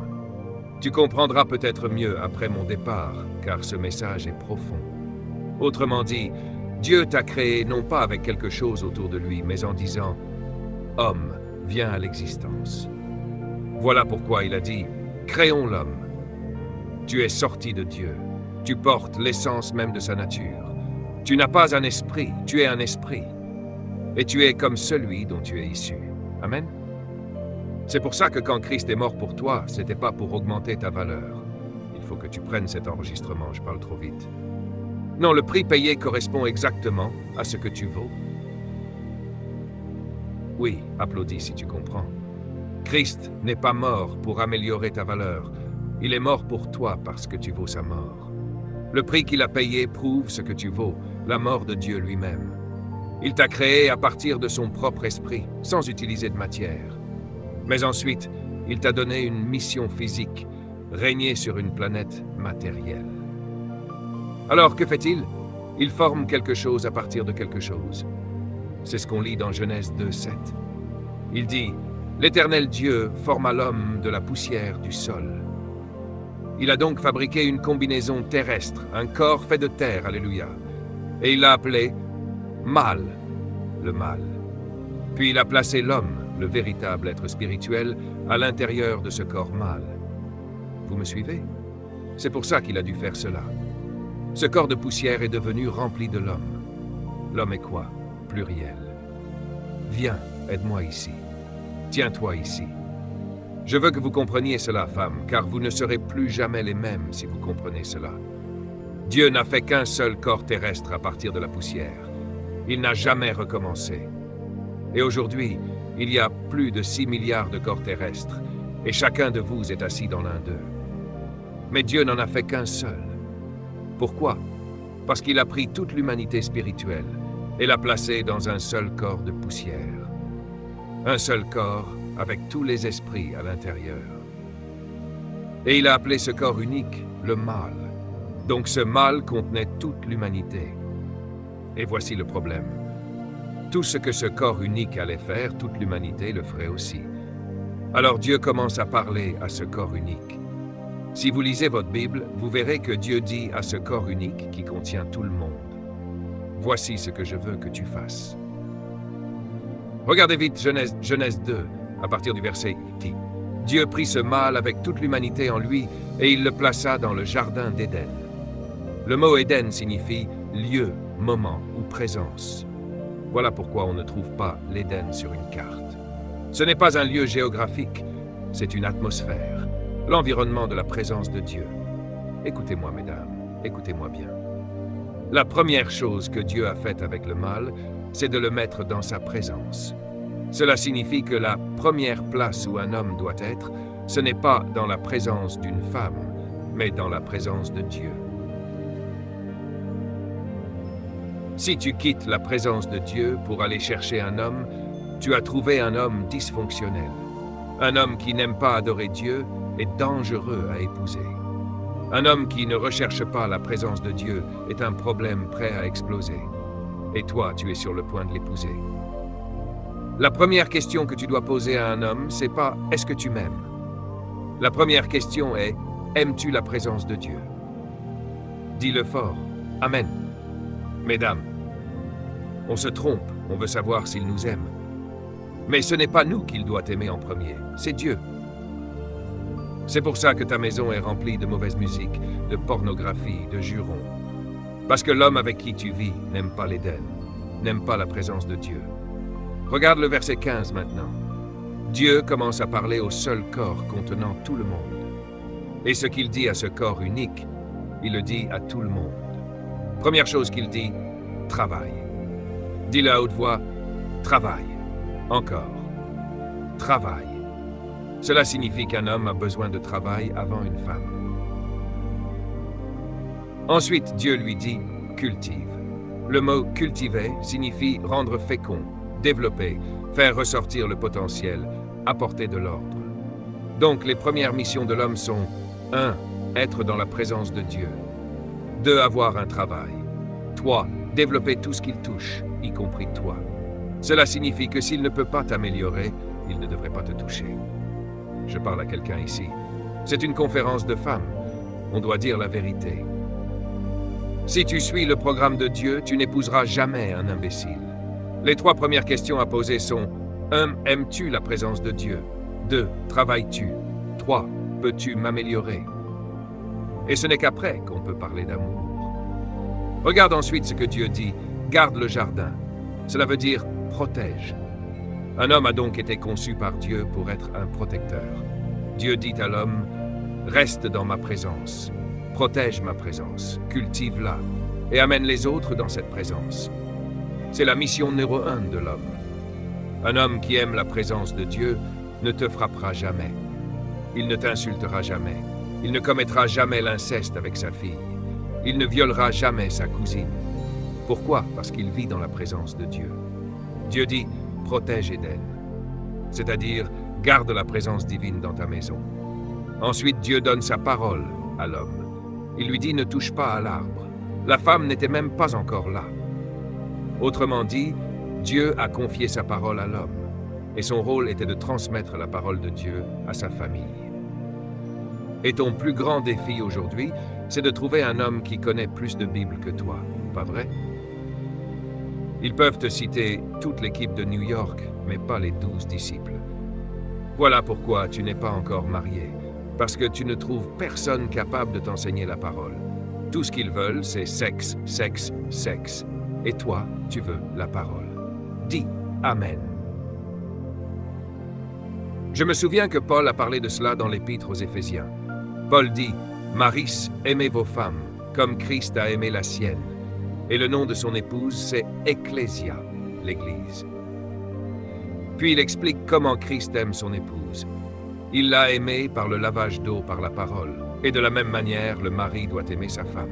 Tu comprendras peut-être mieux après mon départ, car ce message est profond. Autrement dit, Dieu t'a créé non pas avec quelque chose autour de lui, mais en disant « Homme, viens à l'existence ». Voilà pourquoi il a dit « Créons l'homme ». Tu es sorti de Dieu. Tu portes l'essence même de sa nature. Tu n'as pas un esprit, tu es un esprit. Et tu es comme celui dont tu es issu. Amen. C'est pour ça que quand Christ est mort pour toi, c'était pas pour augmenter ta valeur. Il faut que tu prennes cet enregistrement, je parle trop vite. Non, le prix payé correspond exactement à ce que tu vaux. Oui, applaudis si tu comprends. Christ n'est pas mort pour améliorer ta valeur. Il est mort pour toi parce que tu vaux sa mort. Le prix qu'il a payé prouve ce que tu vaux, la mort de Dieu lui-même. Il t'a créé à partir de son propre esprit, sans utiliser de matière. Mais ensuite, il t'a donné une mission physique, régner sur une planète matérielle. Alors, que fait-il? Il forme quelque chose à partir de quelque chose. C'est ce qu'on lit dans Genèse 2:7. Il dit « L'Éternel Dieu forma l'homme de la poussière du sol. » Il a donc fabriqué une combinaison terrestre, un corps fait de terre, alléluia. Et il l'a appelé mâle, le mâle. Puis il a placé l'homme, le véritable être spirituel, à l'intérieur de ce corps mâle. Vous me suivez? C'est pour ça qu'il a dû faire cela. Ce corps de poussière est devenu rempli de l'homme. L'homme est quoi? Pluriel. Viens, aide-moi ici. Tiens-toi ici. Je veux que vous compreniez cela, femme, car vous ne serez plus jamais les mêmes si vous comprenez cela. Dieu n'a fait qu'un seul corps terrestre à partir de la poussière. Il n'a jamais recommencé. Et aujourd'hui, il y a plus de 6 milliards de corps terrestres, et chacun de vous est assis dans l'un d'eux. Mais Dieu n'en a fait qu'un seul. Pourquoi? Parce qu'il a pris toute l'humanité spirituelle et l'a placée dans un seul corps de poussière. Un seul corps avec tous les esprits à l'intérieur. Et il a appelé ce corps unique le mâle. Donc ce mâle contenait toute l'humanité. Et voici le problème. Tout ce que ce corps unique allait faire, toute l'humanité le ferait aussi. Alors Dieu commence à parler à ce corps unique. Si vous lisez votre Bible, vous verrez que Dieu dit à ce corps unique qui contient tout le monde. Voici ce que je veux que tu fasses. Regardez vite Genèse 2, à partir du verset 10. Dieu prit ce mâle avec toute l'humanité en lui et il le plaça dans le jardin d'Éden. Le mot Éden signifie lieu, moment ou présence. Voilà pourquoi on ne trouve pas l'Éden sur une carte. Ce n'est pas un lieu géographique, c'est une atmosphère, l'environnement de la présence de Dieu. Écoutez-moi, mesdames, écoutez-moi bien. La première chose que Dieu a faite avec le mâle, c'est de le mettre dans sa présence. Cela signifie que la première place où un homme doit être, ce n'est pas dans la présence d'une femme, mais dans la présence de Dieu. Si tu quittes la présence de Dieu pour aller chercher un homme, tu as trouvé un homme dysfonctionnel. Un homme qui n'aime pas adorer Dieu est dangereux à épouser. Un homme qui ne recherche pas la présence de Dieu est un problème prêt à exploser. Et toi, tu es sur le point de l'épouser. La première question que tu dois poser à un homme, c'est pas « Est-ce que tu m'aimes ?» La première question est « Aimes-tu la présence de Dieu ?» Dis-le fort. Amen. Mesdames, on se trompe, on veut savoir s'il nous aime. Mais ce n'est pas nous qu'il doit aimer en premier, c'est Dieu. C'est pour ça que ta maison est remplie de mauvaise musique, de pornographie, de jurons. Parce que l'homme avec qui tu vis n'aime pas l'Éden, n'aime pas la présence de Dieu. Regarde le verset 15 maintenant. Dieu commence à parler au seul corps contenant tout le monde. Et ce qu'il dit à ce corps unique, il le dit à tout le monde. Première chose qu'il dit, travaille. Dis-le à haute voix, travaille. Encore. Travaille. Cela signifie qu'un homme a besoin de travail avant une femme. Ensuite, Dieu lui dit, cultive. Le mot « cultiver » signifie rendre fécond, développer, faire ressortir le potentiel, apporter de l'ordre. Donc les premières missions de l'homme sont 1. Être dans la présence de Dieu. 2. Avoir un travail. 3. Développer tout ce qu'il touche, y compris toi. Cela signifie que s'il ne peut pas t'améliorer, il ne devrait pas te toucher. Je parle à quelqu'un ici. C'est une conférence de femmes. On doit dire la vérité. Si tu suis le programme de Dieu, tu n'épouseras jamais un imbécile. Les 3 premières questions à poser sont 1. Aimes-tu la présence de Dieu? 2. Travailles-tu? 3. Peux-tu m'améliorer? Et ce n'est qu'après qu'on peut parler d'amour. Regarde ensuite ce que Dieu dit. Garde le jardin. Cela veut dire protège. Un homme a donc été conçu par Dieu pour être un protecteur. Dieu dit à l'homme, reste dans ma présence. Protège ma présence, cultive-la et amène les autres dans cette présence. C'est la mission numéro 1 de l'homme. Un homme qui aime la présence de Dieu ne te frappera jamais. Il ne t'insultera jamais. Il ne commettra jamais l'inceste avec sa fille. Il ne violera jamais sa cousine. Pourquoi? Parce qu'il vit dans la présence de Dieu. Dieu dit, protège Éden. C'est-à-dire, garde la présence divine dans ta maison. Ensuite, Dieu donne sa parole à l'homme. Il lui dit, ne touche pas à l'arbre. La femme n'était même pas encore là. Autrement dit, Dieu a confié sa parole à l'homme. Et son rôle était de transmettre la parole de Dieu à sa famille. Et ton plus grand défi aujourd'hui, c'est de trouver un homme qui connaît plus de Bible que toi, pas vrai? Ils peuvent te citer toute l'équipe de New York, mais pas les 12 disciples. Voilà pourquoi tu n'es pas encore marié, parce que tu ne trouves personne capable de t'enseigner la parole. Tout ce qu'ils veulent, c'est sexe, sexe, sexe. Et toi, tu veux la parole. Dis Amen. Je me souviens que Paul a parlé de cela dans l'Épître aux Éphésiens. Paul dit, « Maris, aimez vos femmes, comme Christ a aimé la sienne. » Et le nom de son épouse, c'est Ecclésia, l'Église. Puis il explique comment Christ aime son épouse. Il l'a aimée par le lavage d'eau par la parole. Et de la même manière, le mari doit aimer sa femme.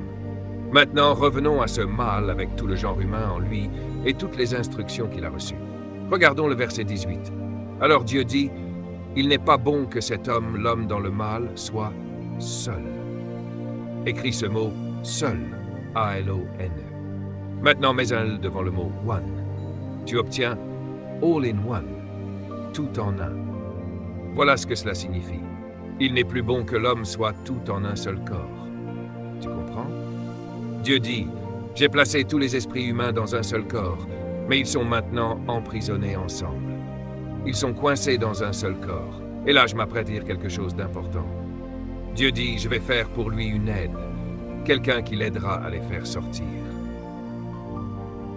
Maintenant, revenons à ce mâle avec tout le genre humain en lui et toutes les instructions qu'il a reçues. Regardons le verset 18. Alors Dieu dit, « Il n'est pas bon que cet homme, l'homme dans le mâle, soit seul. » Écris ce mot « seul », A-L-O-N-E. Maintenant, mets un L devant le mot « one ». Tu obtiens « all in one », tout en un. Voilà ce que cela signifie. Il n'est plus bon que l'homme soit tout en un seul corps. Tu comprends? Dieu dit, « J'ai placé tous les esprits humains dans un seul corps, mais ils sont maintenant emprisonnés ensemble. Ils sont coincés dans un seul corps. » Et là, je m'apprête à dire quelque chose d'important. Dieu dit, « Je vais faire pour lui une aide, quelqu'un qui l'aidera à les faire sortir. »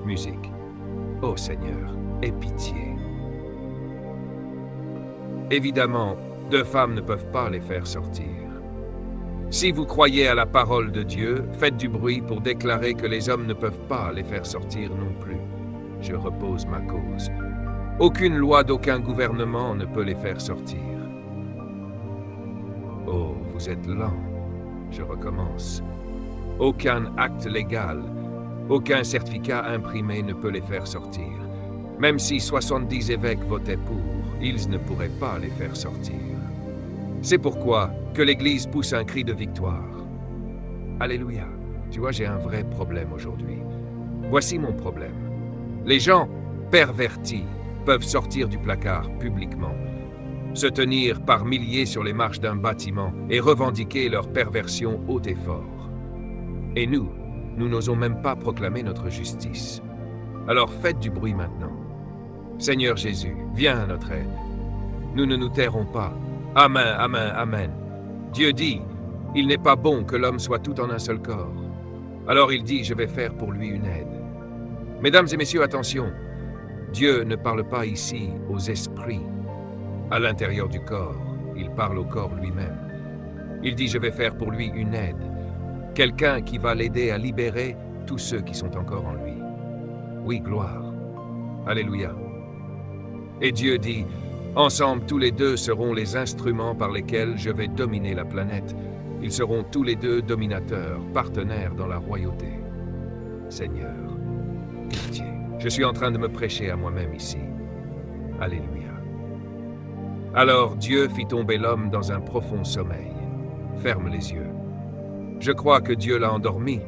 Musique. Ô Seigneur, aie pitié. Évidemment, 2 femmes ne peuvent pas les faire sortir. Si vous croyez à la parole de Dieu, faites du bruit pour déclarer que les hommes ne peuvent pas les faire sortir non plus. Je repose ma cause. Aucune loi d'aucun gouvernement ne peut les faire sortir. Oh, vous êtes lents. Je recommence. Aucun acte légal, aucun certificat imprimé ne peut les faire sortir. Même si 70 évêques votaient pour, ils ne pourraient pas les faire sortir. C'est pourquoi que l'Église pousse un cri de victoire. Alléluia. Tu vois, j'ai un vrai problème aujourd'hui. Voici mon problème. Les gens pervertis peuvent sortir du placard publiquement, se tenir par milliers sur les marches d'un bâtiment et revendiquer leur perversion haut et fort. Et nous n'osons même pas proclamer notre justice. Alors faites du bruit maintenant. Seigneur Jésus, viens à notre aide. Nous ne nous tairons pas. Amen, amen, amen. Dieu dit, il n'est pas bon que l'homme soit tout en un seul corps. Alors il dit, je vais faire pour lui une aide. Mesdames et messieurs, attention. Dieu ne parle pas ici aux esprits, à l'intérieur du corps. Il parle au corps lui-même. Il dit, je vais faire pour lui une aide. Quelqu'un qui va l'aider à libérer tous ceux qui sont encore en lui. Oui, gloire. Alléluia. Et Dieu dit, ensemble tous les 2 seront les instruments par lesquels je vais dominer la planète. Ils seront tous les 2 dominateurs, partenaires dans la royauté. Seigneur, pitié. Je suis en train de me prêcher à moi-même ici. Alléluia. Alors Dieu fit tomber l'homme dans un profond sommeil. Ferme les yeux. Je crois que Dieu l'a endormi,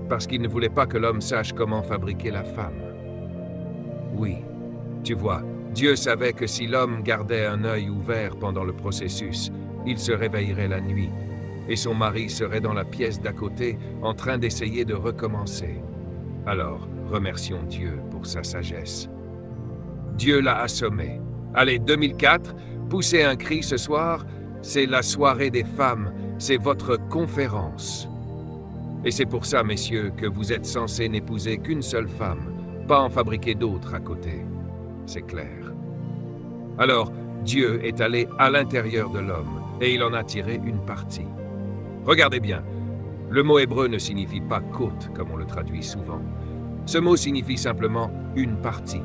parce qu'il ne voulait pas que l'homme sache comment fabriquer la femme. Oui, tu vois, Dieu savait que si l'homme gardait un œil ouvert pendant le processus, il se réveillerait la nuit, et son mari serait dans la pièce d'à côté en train d'essayer de recommencer. Alors, remercions Dieu pour sa sagesse. Dieu l'a assommé. Allez, 2004, poussez un cri ce soir, c'est la soirée des femmes, c'est votre conférence. Et c'est pour ça, messieurs, que vous êtes censés n'épouser qu'une seule femme, pas en fabriquer d'autres à côté. C'est clair. Alors, Dieu est allé à l'intérieur de l'homme, et il en a tiré une partie. Regardez bien, le mot hébreu ne signifie pas « côte » comme on le traduit souvent. Ce mot signifie simplement « une partie ».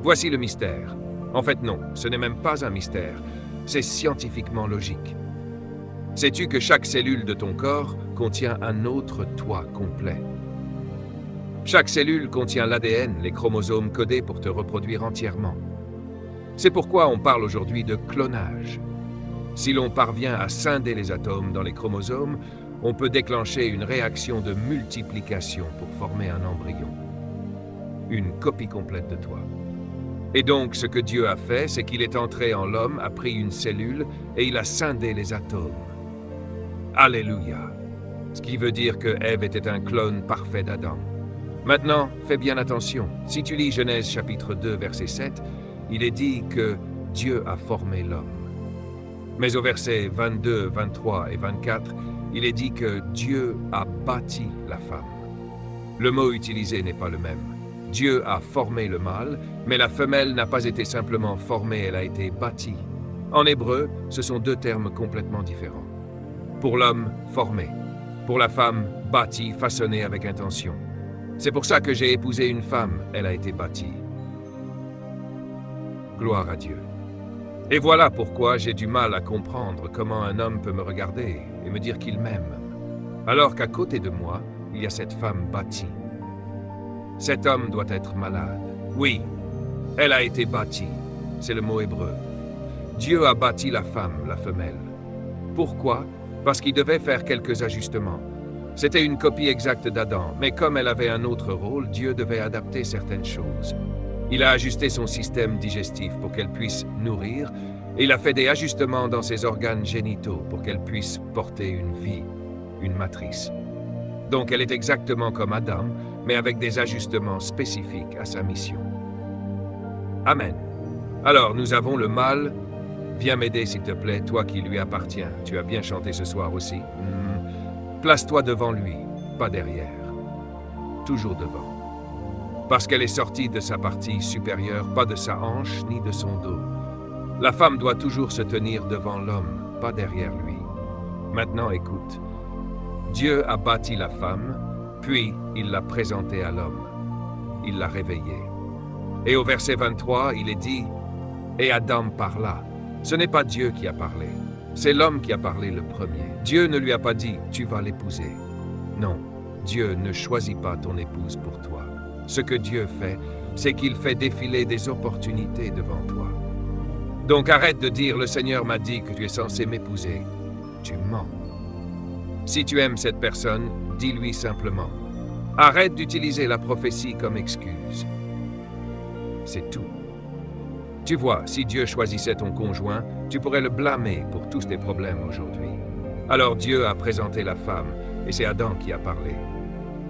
Voici le mystère. En fait non, ce n'est même pas un mystère, c'est scientifiquement logique. Sais-tu que chaque cellule de ton corps contient un autre toi complet? Chaque cellule contient l'ADN, les chromosomes codés pour te reproduire entièrement. C'est pourquoi on parle aujourd'hui de clonage. Si l'on parvient à scinder les atomes dans les chromosomes, on peut déclencher une réaction de multiplication pour former un embryon. Une copie complète de toi. Et donc, ce que Dieu a fait, c'est qu'il est entré en l'homme, a pris une cellule et il a scindé les atomes. Alléluia. Ce qui veut dire que Ève était un clone parfait d'Adam. Maintenant, fais bien attention. Si tu lis Genèse chapitre 2, verset 7, il est dit que Dieu a formé l'homme. Mais au verset 22, 23 et 24, il est dit que Dieu a bâti la femme. Le mot utilisé n'est pas le même. Dieu a formé le mâle, mais la femelle n'a pas été simplement formée, elle a été bâtie. En hébreu, ce sont deux termes complètement différents. Pour l'homme, formé. Pour la femme, bâtie, façonnée avec intention. C'est pour ça que j'ai épousé une femme, elle a été bâtie. Gloire à Dieu. Et voilà pourquoi j'ai du mal à comprendre comment un homme peut me regarder et me dire qu'il m'aime, alors qu'à côté de moi, il y a cette femme bâtie. Cet homme doit être malade. Oui, elle a été bâtie. C'est le mot hébreu. Dieu a bâti la femme, la femelle. Pourquoi? Parce qu'il devait faire quelques ajustements. C'était une copie exacte d'Adam, mais comme elle avait un autre rôle, Dieu devait adapter certaines choses. Il a ajusté son système digestif pour qu'elle puisse nourrir, et il a fait des ajustements dans ses organes génitaux pour qu'elle puisse porter une vie, une matrice. Donc elle est exactement comme Adam, mais avec des ajustements spécifiques à sa mission. Amen. Alors, nous avons le mâle. Viens m'aider, s'il te plaît, toi qui lui appartiens. Tu as bien chanté ce soir aussi. Place-toi devant lui, pas derrière. Toujours devant. Parce qu'elle est sortie de sa partie supérieure, pas de sa hanche ni de son dos. La femme doit toujours se tenir devant l'homme, pas derrière lui. Maintenant, écoute. Dieu a bâti la femme, puis il l'a présentée à l'homme. Il l'a réveillée. Et au verset 23, il est dit « Et Adam parla ». Ce n'est pas Dieu qui a parlé, c'est l'homme qui a parlé le premier. Dieu ne lui a pas dit « tu vas l'épouser ». Non, Dieu ne choisit pas ton épouse pour toi. Ce que Dieu fait, c'est qu'il fait défiler des opportunités devant toi. Donc arrête de dire « le Seigneur m'a dit que tu es censé m'épouser ». Tu mens. Si tu aimes cette personne, dis-lui simplement. Arrête d'utiliser la prophétie comme excuse. C'est tout. Tu vois, si Dieu choisissait ton conjoint, tu pourrais le blâmer pour tous tes problèmes aujourd'hui. Alors Dieu a présenté la femme, et c'est Adam qui a parlé.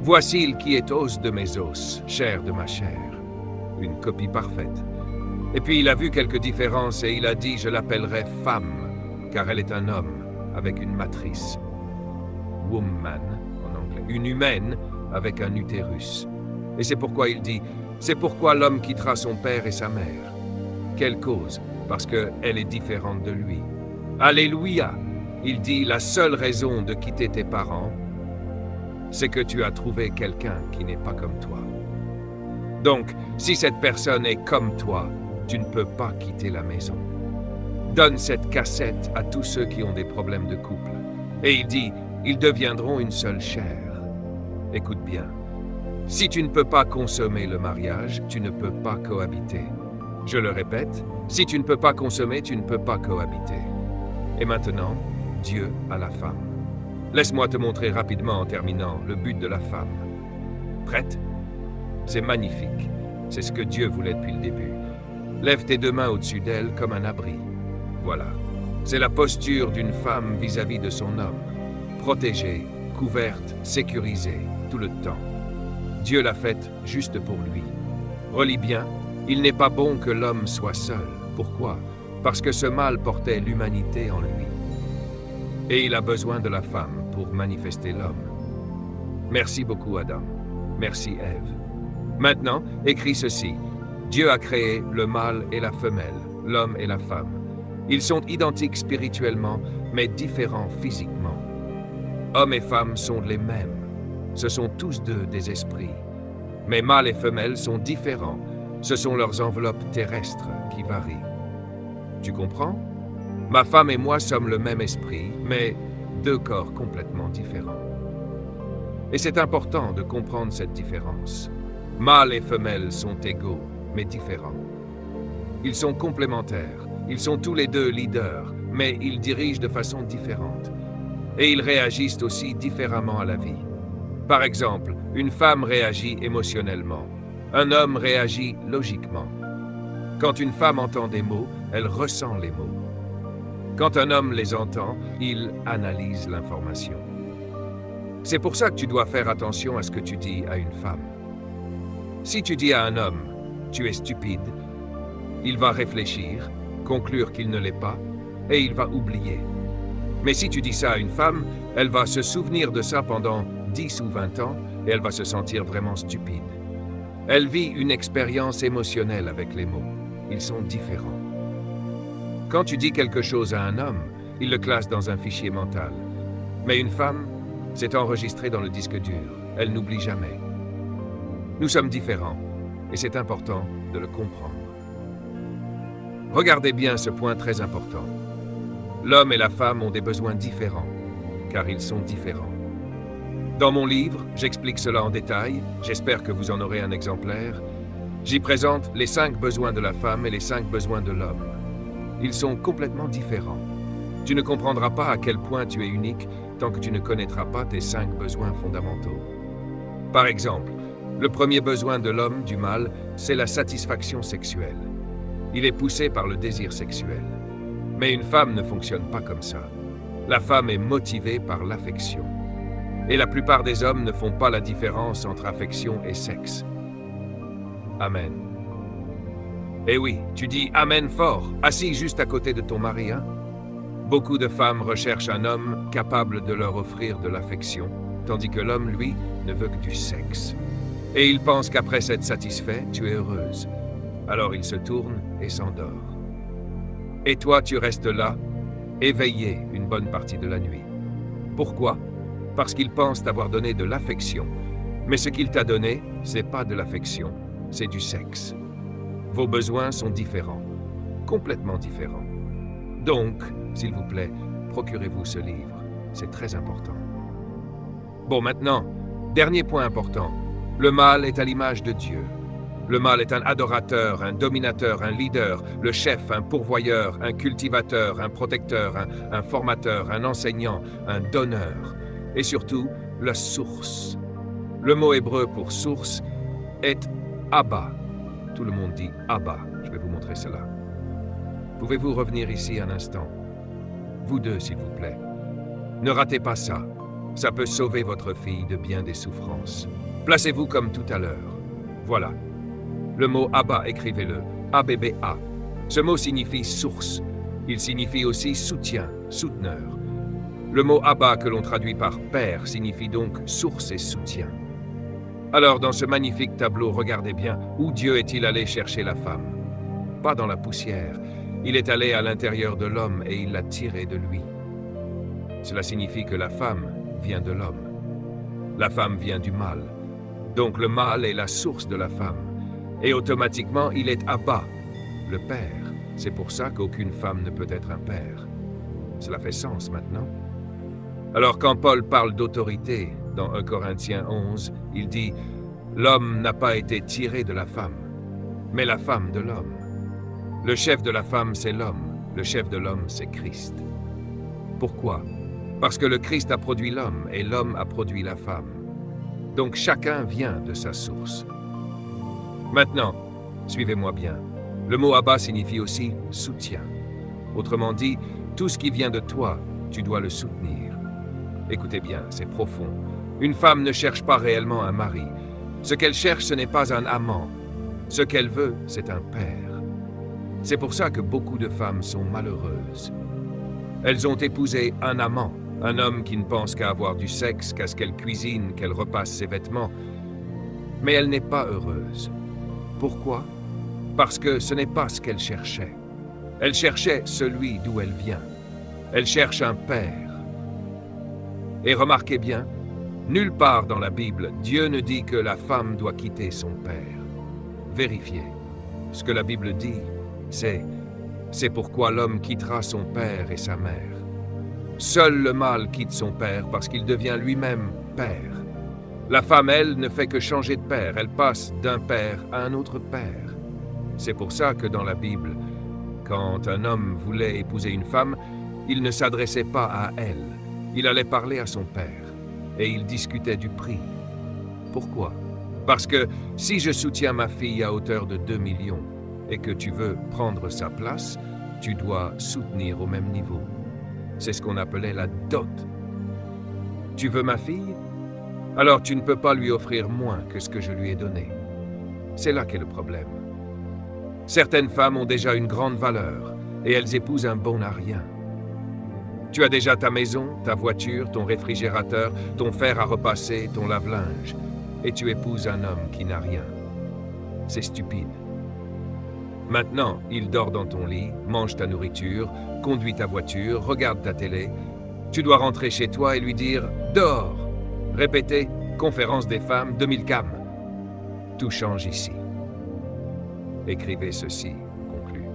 Voici il qui est os de mes os, chair de ma chair. Une copie parfaite. Et puis il a vu quelques différences et il a dit « je l'appellerai femme, car elle est un homme avec une matrice. » Woman, en anglais. Une humaine avec un utérus. Et c'est pourquoi il dit « c'est pourquoi l'homme quittera son père et sa mère. » Quelle cause? Parce qu'elle est différente de lui. Alléluia! Il dit « la seule raison de quitter tes parents, c'est que tu as trouvé quelqu'un qui n'est pas comme toi. » Donc, si cette personne est comme toi, tu ne peux pas quitter la maison. Donne cette cassette à tous ceux qui ont des problèmes de couple. Et il dit « ils deviendront une seule chair. » Écoute bien. Si tu ne peux pas consommer le mariage, tu ne peux pas cohabiter. Je le répète, si tu ne peux pas consommer, tu ne peux pas cohabiter. Et maintenant, Dieu a la femme. Laisse-moi te montrer rapidement en terminant le but de la femme. Prête? C'est magnifique. C'est ce que Dieu voulait depuis le début. Lève tes deux mains au-dessus d'elle comme un abri. Voilà. C'est la posture d'une femme vis-à-vis de son homme. Protégée, couverte, sécurisée, tout le temps. Dieu l'a faite juste pour lui. Relis bien, il n'est pas bon que l'homme soit seul. Pourquoi? Parce que ce mâle portait l'humanité en lui. Et il a besoin de la femme pour manifester l'homme. Merci beaucoup, Adam. Merci, Ève. Maintenant, écris ceci. Dieu a créé le mâle et la femelle, l'homme et la femme. Ils sont identiques spirituellement, mais différents physiquement. Hommes et femmes sont les mêmes. Ce sont tous deux des esprits. Mais mâles et femelles sont différents. Ce sont leurs enveloppes terrestres qui varient. Tu comprends? Ma femme et moi sommes le même esprit, mais deux corps complètement différents. Et c'est important de comprendre cette différence. Mâles et femelles sont égaux, mais différents. Ils sont complémentaires. Ils sont tous les deux leaders, mais ils dirigent de façon différente. Et ils réagissent aussi différemment à la vie. Par exemple, une femme réagit émotionnellement. Un homme réagit logiquement. Quand une femme entend des mots, elle ressent les mots. Quand un homme les entend, il analyse l'information. C'est pour ça que tu dois faire attention à ce que tu dis à une femme. Si tu dis à un homme « tu es stupide », il va réfléchir, conclure qu'il ne l'est pas, et il va oublier. Mais si tu dis ça à une femme, elle va se souvenir de ça pendant 10 ou 20 ans, et elle va se sentir vraiment stupide. Elle vit une expérience émotionnelle avec les mots. Ils sont différents. Quand tu dis quelque chose à un homme, il le classe dans un fichier mental. Mais une femme, c'est enregistré dans le disque dur. Elle n'oublie jamais. Nous sommes différents, et c'est important de le comprendre. Regardez bien ce point très important. L'homme et la femme ont des besoins différents, car ils sont différents. Dans mon livre, j'explique cela en détail, j'espère que vous en aurez un exemplaire. J'y présente les 5 besoins de la femme et les 5 besoins de l'homme. Ils sont complètement différents. Tu ne comprendras pas à quel point tu es unique tant que tu ne connaîtras pas tes 5 besoins fondamentaux. Par exemple, le premier besoin de l'homme, du mâle, c'est la satisfaction sexuelle. Il est poussé par le désir sexuel. Mais une femme ne fonctionne pas comme ça. La femme est motivée par l'affection. Et la plupart des hommes ne font pas la différence entre affection et sexe. Amen. Eh oui, tu dis Amen fort, assis juste à côté de ton mari, hein? Beaucoup de femmes recherchent un homme capable de leur offrir de l'affection, tandis que l'homme, lui, ne veut que du sexe. Et il pense qu'après s'être satisfait, tu es heureuse. Alors il se tourne et s'endort. Et toi, tu restes là, éveillé une bonne partie de la nuit. Pourquoi? Parce qu'il pense t'avoir donné de l'affection. Mais ce qu'il t'a donné, c'est pas de l'affection, c'est du sexe. Vos besoins sont différents, complètement différents. Donc, s'il vous plaît, procurez-vous ce livre, c'est très important. Bon, maintenant, dernier point important. Le mâle est à l'image de Dieu. Le mâle est un adorateur, un dominateur, un leader, le chef, un pourvoyeur, un cultivateur, un protecteur, un formateur, un enseignant, un donneur. Et surtout, la source. Le mot hébreu pour source est Abba. Tout le monde dit Abba. Je vais vous montrer cela. Pouvez-vous revenir ici un instant? Vous deux, s'il vous plaît. Ne ratez pas ça. Ça peut sauver votre fille de bien des souffrances. Placez-vous comme tout à l'heure. Voilà. Le mot Abba, écrivez-le. A-B-B-A. Ce mot signifie source. Il signifie aussi soutien, souteneur. Le mot Abba, que l'on traduit par père, signifie donc source et soutien. Alors, dans ce magnifique tableau, regardez bien, où Dieu est-il allé chercher la femme? Pas dans la poussière. Il est allé à l'intérieur de l'homme et il l'a tiré de lui. Cela signifie que la femme vient de l'homme. La femme vient du mâle. Donc le mâle est la source de la femme. Et automatiquement, il est Abba, le père. C'est pour ça qu'aucune femme ne peut être un père. Cela fait sens maintenant. Alors quand Paul parle d'autorité, dans 1 Corinthiens 11, il dit « L'homme n'a pas été tiré de la femme, mais la femme de l'homme. Le chef de la femme, c'est l'homme. Le chef de l'homme, c'est Christ. Pourquoi? Parce que le Christ a produit l'homme et l'homme a produit la femme. Donc chacun vient de sa source. Maintenant, suivez-moi bien. Le mot Abba signifie aussi soutien. Autrement dit, tout ce qui vient de toi, tu dois le soutenir. Écoutez bien, c'est profond. Une femme ne cherche pas réellement un mari. Ce qu'elle cherche, ce n'est pas un amant. Ce qu'elle veut, c'est un père. C'est pour ça que beaucoup de femmes sont malheureuses. Elles ont épousé un amant, un homme qui ne pense qu'à avoir du sexe, qu'à ce qu'elle cuisine, qu'elle repasse ses vêtements. Mais elle n'est pas heureuse. Pourquoi? Parce que ce n'est pas ce qu'elle cherchait. Elle cherchait celui d'où elle vient. Elle cherche un père. Et remarquez bien, nulle part dans la Bible, Dieu ne dit que la femme doit quitter son père. Vérifiez. Ce que la Bible dit, c'est pourquoi l'homme quittera son père et sa mère. Seul le mâle quitte son père parce qu'il devient lui-même père. La femme, elle, ne fait que changer de père. Elle passe d'un père à un autre père. C'est pour ça que dans la Bible, quand un homme voulait épouser une femme, il ne s'adressait pas à elle. Il allait parler à son père et il discutait du prix. Pourquoi? Parce que si je soutiens ma fille à hauteur de 2 millions et que tu veux prendre sa place, tu dois soutenir au même niveau. C'est ce qu'on appelait la dot. Tu veux ma fille? Alors tu ne peux pas lui offrir moins que ce que je lui ai donné. C'est là qu'est le problème. Certaines femmes ont déjà une grande valeur et elles épousent un bon à rien. Tu as déjà ta maison, ta voiture, ton réfrigérateur, ton fer à repasser, ton lave-linge, et tu épouses un homme qui n'a rien. C'est stupide. Maintenant, il dort dans ton lit, mange ta nourriture, conduit ta voiture, regarde ta télé. Tu dois rentrer chez toi et lui dire « Dors !» Répétez « Conférence des femmes, 2000 cam ». Tout change ici. Écrivez ceci, conclut.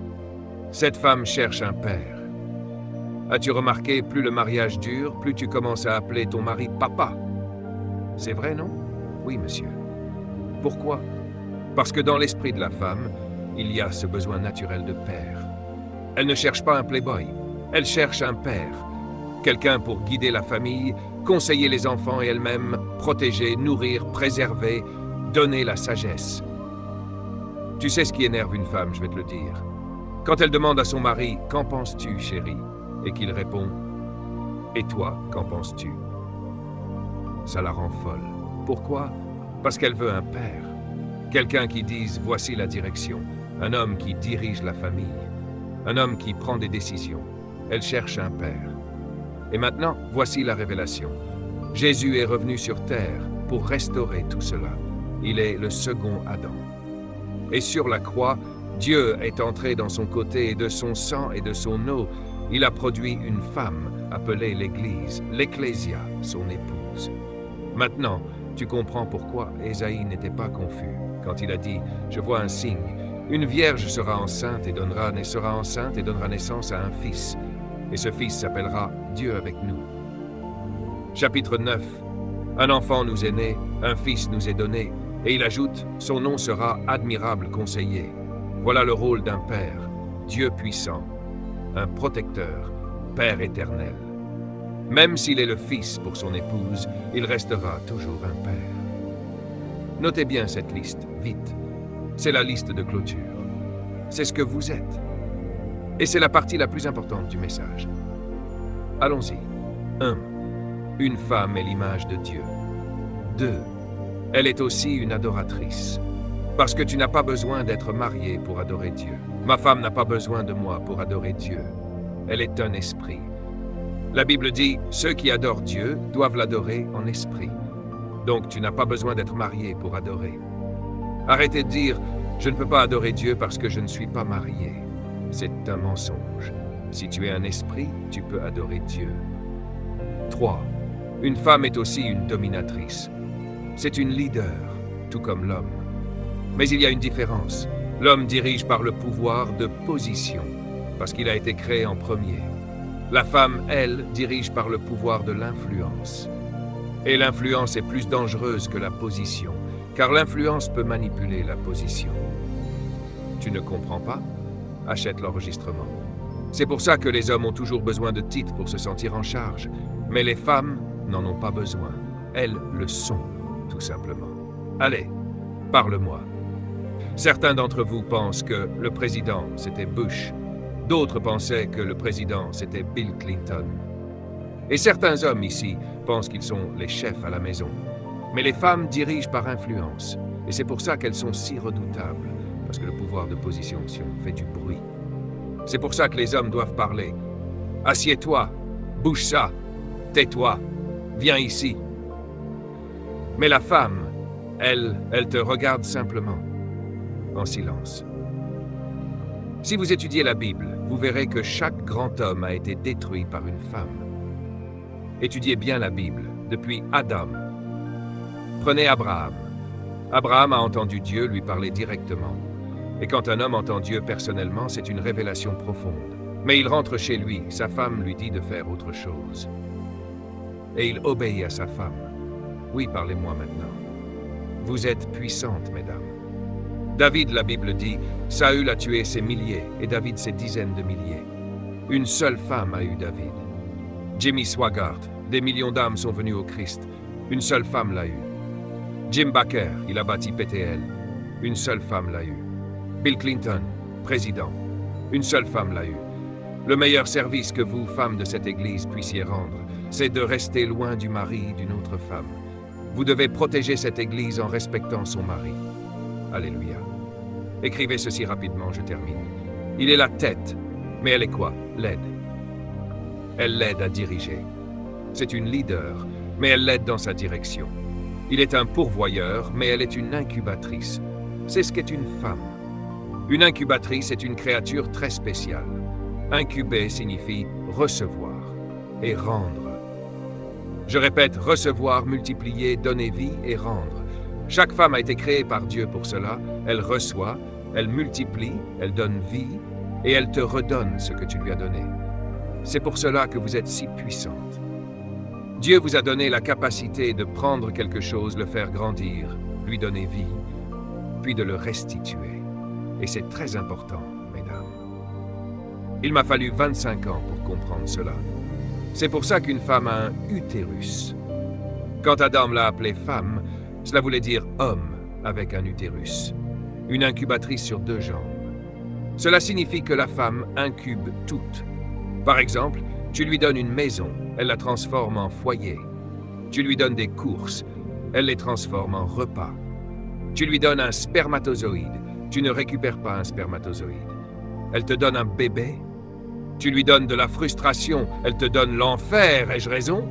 Cette femme cherche un père. As-tu remarqué, plus le mariage dure, plus tu commences à appeler ton mari « papa ». C'est vrai, non? Oui, monsieur. Pourquoi? Parce que dans l'esprit de la femme, il y a ce besoin naturel de père. Elle ne cherche pas un playboy, elle cherche un père. Quelqu'un pour guider la famille, conseiller les enfants et elle-même, protéger, nourrir, préserver, donner la sagesse. Tu sais ce qui énerve une femme, je vais te le dire. Quand elle demande à son mari « Qu'en penses-tu, chérie ?» et qu'il répond « Et toi, qu'en penses-tu » Ça la rend folle. Pourquoi? Parce qu'elle veut un père. Quelqu'un qui dise « Voici la direction ». Un homme qui dirige la famille. Un homme qui prend des décisions. Elle cherche un père. Et maintenant, voici la révélation. Jésus est revenu sur terre pour restaurer tout cela. Il est le second Adam. Et sur la croix, Dieu est entré dans son côté et de son sang et de son eau, il a produit une femme appelée l'Église, l'Ecclésia, son épouse. Maintenant, tu comprends pourquoi Ésaïe n'était pas confus quand il a dit « Je vois un signe ». Une vierge sera enceinte et donnera naissance à un fils. Et ce fils s'appellera Dieu avec nous. Chapitre 9. Un enfant nous est né, un fils nous est donné. Et il ajoute, son nom sera admirable conseiller. Voilà le rôle d'un père, Dieu puissant, un protecteur, Père éternel. Même s'il est le fils pour son épouse, il restera toujours un père. Notez bien cette liste, vite. C'est la liste de clôture. C'est ce que vous êtes. Et c'est la partie la plus importante du message. Allons-y. 1. Une femme est l'image de Dieu. 2. Elle est aussi une adoratrice. Parce que tu n'as pas besoin d'être marié pour adorer Dieu. Ma femme n'a pas besoin de moi pour adorer Dieu. Elle est un esprit. La Bible dit, ceux qui adorent Dieu doivent l'adorer en esprit. Donc tu n'as pas besoin d'être marié pour adorer. Arrêtez de dire « Je ne peux pas adorer Dieu parce que je ne suis pas marié ». C'est un mensonge. Si tu es un esprit, tu peux adorer Dieu. 3. Une femme est aussi une dominatrice. C'est une leader, tout comme l'homme. Mais il y a une différence. L'homme dirige par le pouvoir de position, parce qu'il a été créé en premier. La femme, elle, dirige par le pouvoir de l'influence. Et l'influence est plus dangereuse que la position. car l'influence peut manipuler la position. Tu ne comprends pas? Achète l'enregistrement. C'est pour ça que les hommes ont toujours besoin de titres pour se sentir en charge, mais les femmes n'en ont pas besoin. Elles le sont, tout simplement. Allez, parle-moi. Certains d'entre vous pensent que le président, c'était Bush. D'autres pensaient que le président, c'était Bill Clinton. Et certains hommes ici pensent qu'ils sont les chefs à la maison. Mais les femmes dirigent par influence. Et c'est pour ça qu'elles sont si redoutables. Parce que le pouvoir de position fait du bruit. C'est pour ça que les hommes doivent parler. Assieds-toi, bouge ça, tais-toi, viens ici. Mais la femme, elle te regarde simplement, en silence. Si vous étudiez la Bible, vous verrez que chaque grand homme a été détruit par une femme. Étudiez bien la Bible, depuis Adam. Prenez Abraham. Abraham a entendu Dieu lui parler directement. Et quand un homme entend Dieu personnellement, c'est une révélation profonde. Mais il rentre chez lui, sa femme lui dit de faire autre chose. Et il obéit à sa femme. Oui, parlez-moi maintenant. Vous êtes puissantes, mesdames. David, la Bible dit, Saül a tué ses milliers et David ses dizaines de milliers. Une seule femme a eu David. Jimmy Swaggart, des millions d'âmes sont venues au Christ. Une seule femme l'a eu. Jim Baker, il a bâti PTL. Une seule femme l'a eu. Bill Clinton, président. Une seule femme l'a eu. Le meilleur service que vous, femmes de cette Église, puissiez rendre, c'est de rester loin du mari d'une autre femme. Vous devez protéger cette Église en respectant son mari. Alléluia. Écrivez ceci rapidement, je termine. Il est la tête, mais elle est quoi? L'aide. Elle l'aide à diriger. C'est une leader, mais elle l'aide dans sa direction. Il est un pourvoyeur, mais elle est une incubatrice. C'est ce qu'est une femme. Une incubatrice est une créature très spéciale. Incuber signifie recevoir et rendre. Je répète, recevoir, multiplier, donner vie et rendre. Chaque femme a été créée par Dieu pour cela. Elle reçoit, elle multiplie, elle donne vie et elle te redonne ce que tu lui as donné. C'est pour cela que vous êtes si puissante. Dieu vous a donné la capacité de prendre quelque chose, le faire grandir, lui donner vie, puis de le restituer. Et c'est très important, mesdames. Il m'a fallu 25 ans pour comprendre cela. C'est pour ça qu'une femme a un utérus. Quand Adam l'a appelée femme, cela voulait dire homme avec un utérus. Une incubatrice sur 2 jambes. Cela signifie que la femme incube toutes. Par exemple, tu lui donnes une maison, elle la transforme en foyer. Tu lui donnes des courses, elle les transforme en repas. Tu lui donnes un spermatozoïde, tu ne récupères pas un spermatozoïde. Elle te donne un bébé. Tu lui donnes de la frustration, elle te donne l'enfer, ai-je raison?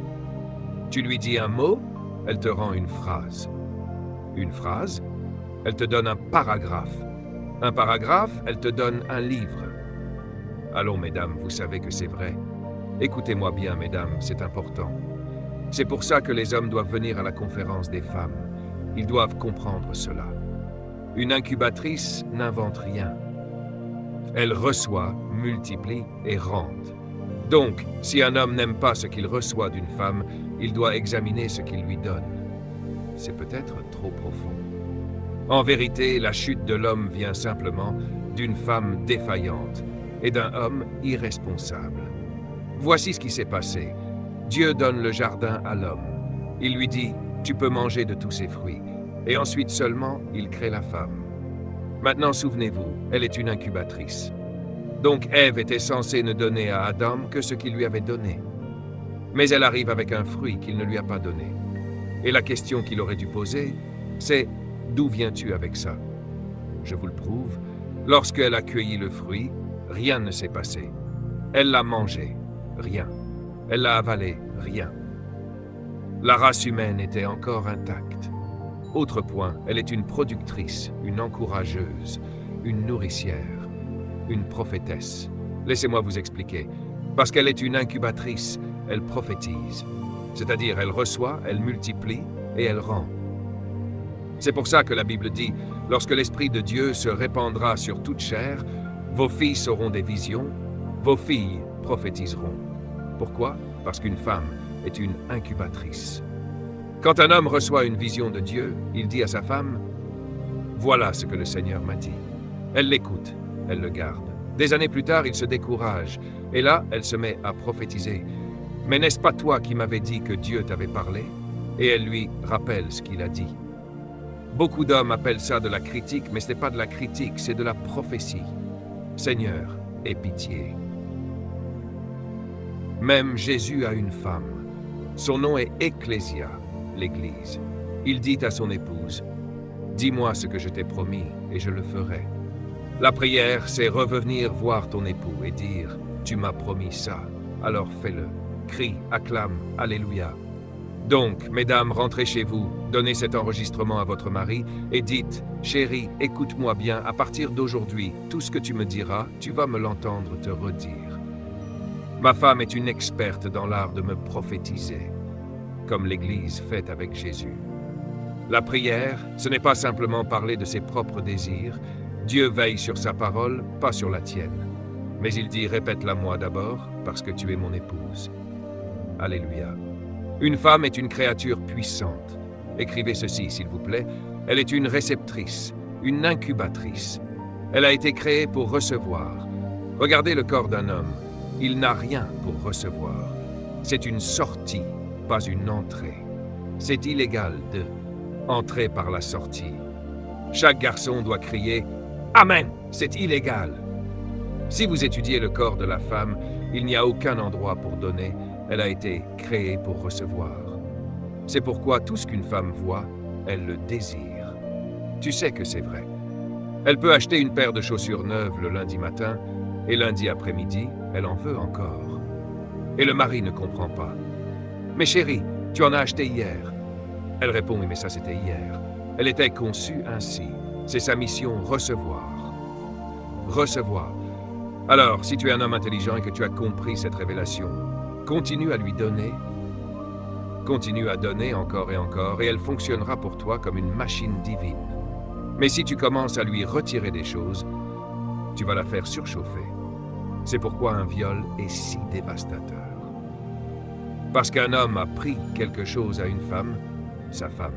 Tu lui dis un mot, elle te rend une phrase. Une phrase, elle te donne un paragraphe. Un paragraphe, elle te donne un livre. Allons, mesdames, vous savez que c'est vrai. Écoutez-moi bien, mesdames, c'est important. C'est pour ça que les hommes doivent venir à la conférence des femmes. Ils doivent comprendre cela. Une incubatrice n'invente rien. Elle reçoit, multiplie et rende. Donc, si un homme n'aime pas ce qu'il reçoit d'une femme, il doit examiner ce qu'il lui donne. C'est peut-être trop profond. En vérité, la chute de l'homme vient simplement d'une femme défaillante et d'un homme irresponsable. Voici ce qui s'est passé. Dieu donne le jardin à l'homme. Il lui dit, tu peux manger de tous ses fruits. Et ensuite seulement, il crée la femme. Maintenant, souvenez-vous, elle est une incubatrice. Donc Ève était censée ne donner à Adam que ce qu'il lui avait donné. Mais elle arrive avec un fruit qu'il ne lui a pas donné. Et la question qu'il aurait dû poser, c'est « D'où viens-tu avec ça ?» Je vous le prouve, lorsqu'elle a cueilli le fruit, rien ne s'est passé. Elle l'a mangé, rien. Elle l'a avalé, rien. La race humaine était encore intacte. Autre point, elle est une productrice, une encourageuse, une nourricière, une prophétesse. Laissez-moi vous expliquer. Parce qu'elle est une incubatrice, elle prophétise. C'est-à-dire, elle reçoit, elle multiplie et elle rend. C'est pour ça que la Bible dit, lorsque l'Esprit de Dieu se répandra sur toute chair, vos fils auront des visions, vos filles prophétiseront. Pourquoi? Parce qu'une femme est une incubatrice. Quand un homme reçoit une vision de Dieu, il dit à sa femme, « Voilà ce que le Seigneur m'a dit. » Elle l'écoute, elle le garde. Des années plus tard, il se décourage, et là, elle se met à prophétiser. « Mais n'est-ce pas toi qui m'avais dit que Dieu t'avait parlé ?» Et elle lui rappelle ce qu'il a dit. Beaucoup d'hommes appellent ça de la critique, mais ce n'est pas de la critique, c'est de la prophétie. Seigneur, aie pitié. Même Jésus a une femme. Son nom est Ecclésia, l'Église. Il dit à son épouse, « Dis-moi ce que je t'ai promis, et je le ferai. » La prière, c'est revenir voir ton époux et dire, « Tu m'as promis ça, alors fais-le. » Crie, acclame, Alléluia. Donc, mesdames, rentrez chez vous, donnez cet enregistrement à votre mari et dites, « Chérie, écoute-moi bien, à partir d'aujourd'hui, tout ce que tu me diras, tu vas me l'entendre te redire. Ma femme est une experte dans l'art de me prophétiser, comme l'Église fait avec Jésus. La prière, ce n'est pas simplement parler de ses propres désirs. Dieu veille sur sa parole, pas sur la tienne. Mais il dit, répète-la moi d'abord, parce que tu es mon épouse. Alléluia. Une femme est une créature puissante. Écrivez ceci, s'il vous plaît. Elle est une réceptrice, une incubatrice. Elle a été créée pour recevoir. Regardez le corps d'un homme. Il n'a rien pour recevoir. C'est une sortie, pas une entrée. C'est illégal de entrer par la sortie. Chaque garçon doit crier « Amen !» C'est illégal. Si vous étudiez le corps de la femme, il n'y a aucun endroit pour donner. Elle a été créée pour recevoir. C'est pourquoi tout ce qu'une femme voit, elle le désire. Tu sais que c'est vrai. Elle peut acheter une paire de chaussures neuves le lundi matin, et lundi après-midi, elle en veut encore. Et le mari ne comprend pas. « Mais chérie, tu en as acheté hier. » Elle répond « Oui, mais ça c'était hier. » Elle était conçue ainsi. C'est sa mission, recevoir. Recevoir. Alors, si tu es un homme intelligent et que tu as compris cette révélation, continue à lui donner. Continue à donner encore, et elle fonctionnera pour toi comme une machine divine. Mais si tu commences à lui retirer des choses, tu vas la faire surchauffer. C'est pourquoi un viol est si dévastateur. Parce qu'un homme a pris quelque chose à une femme, sa femme.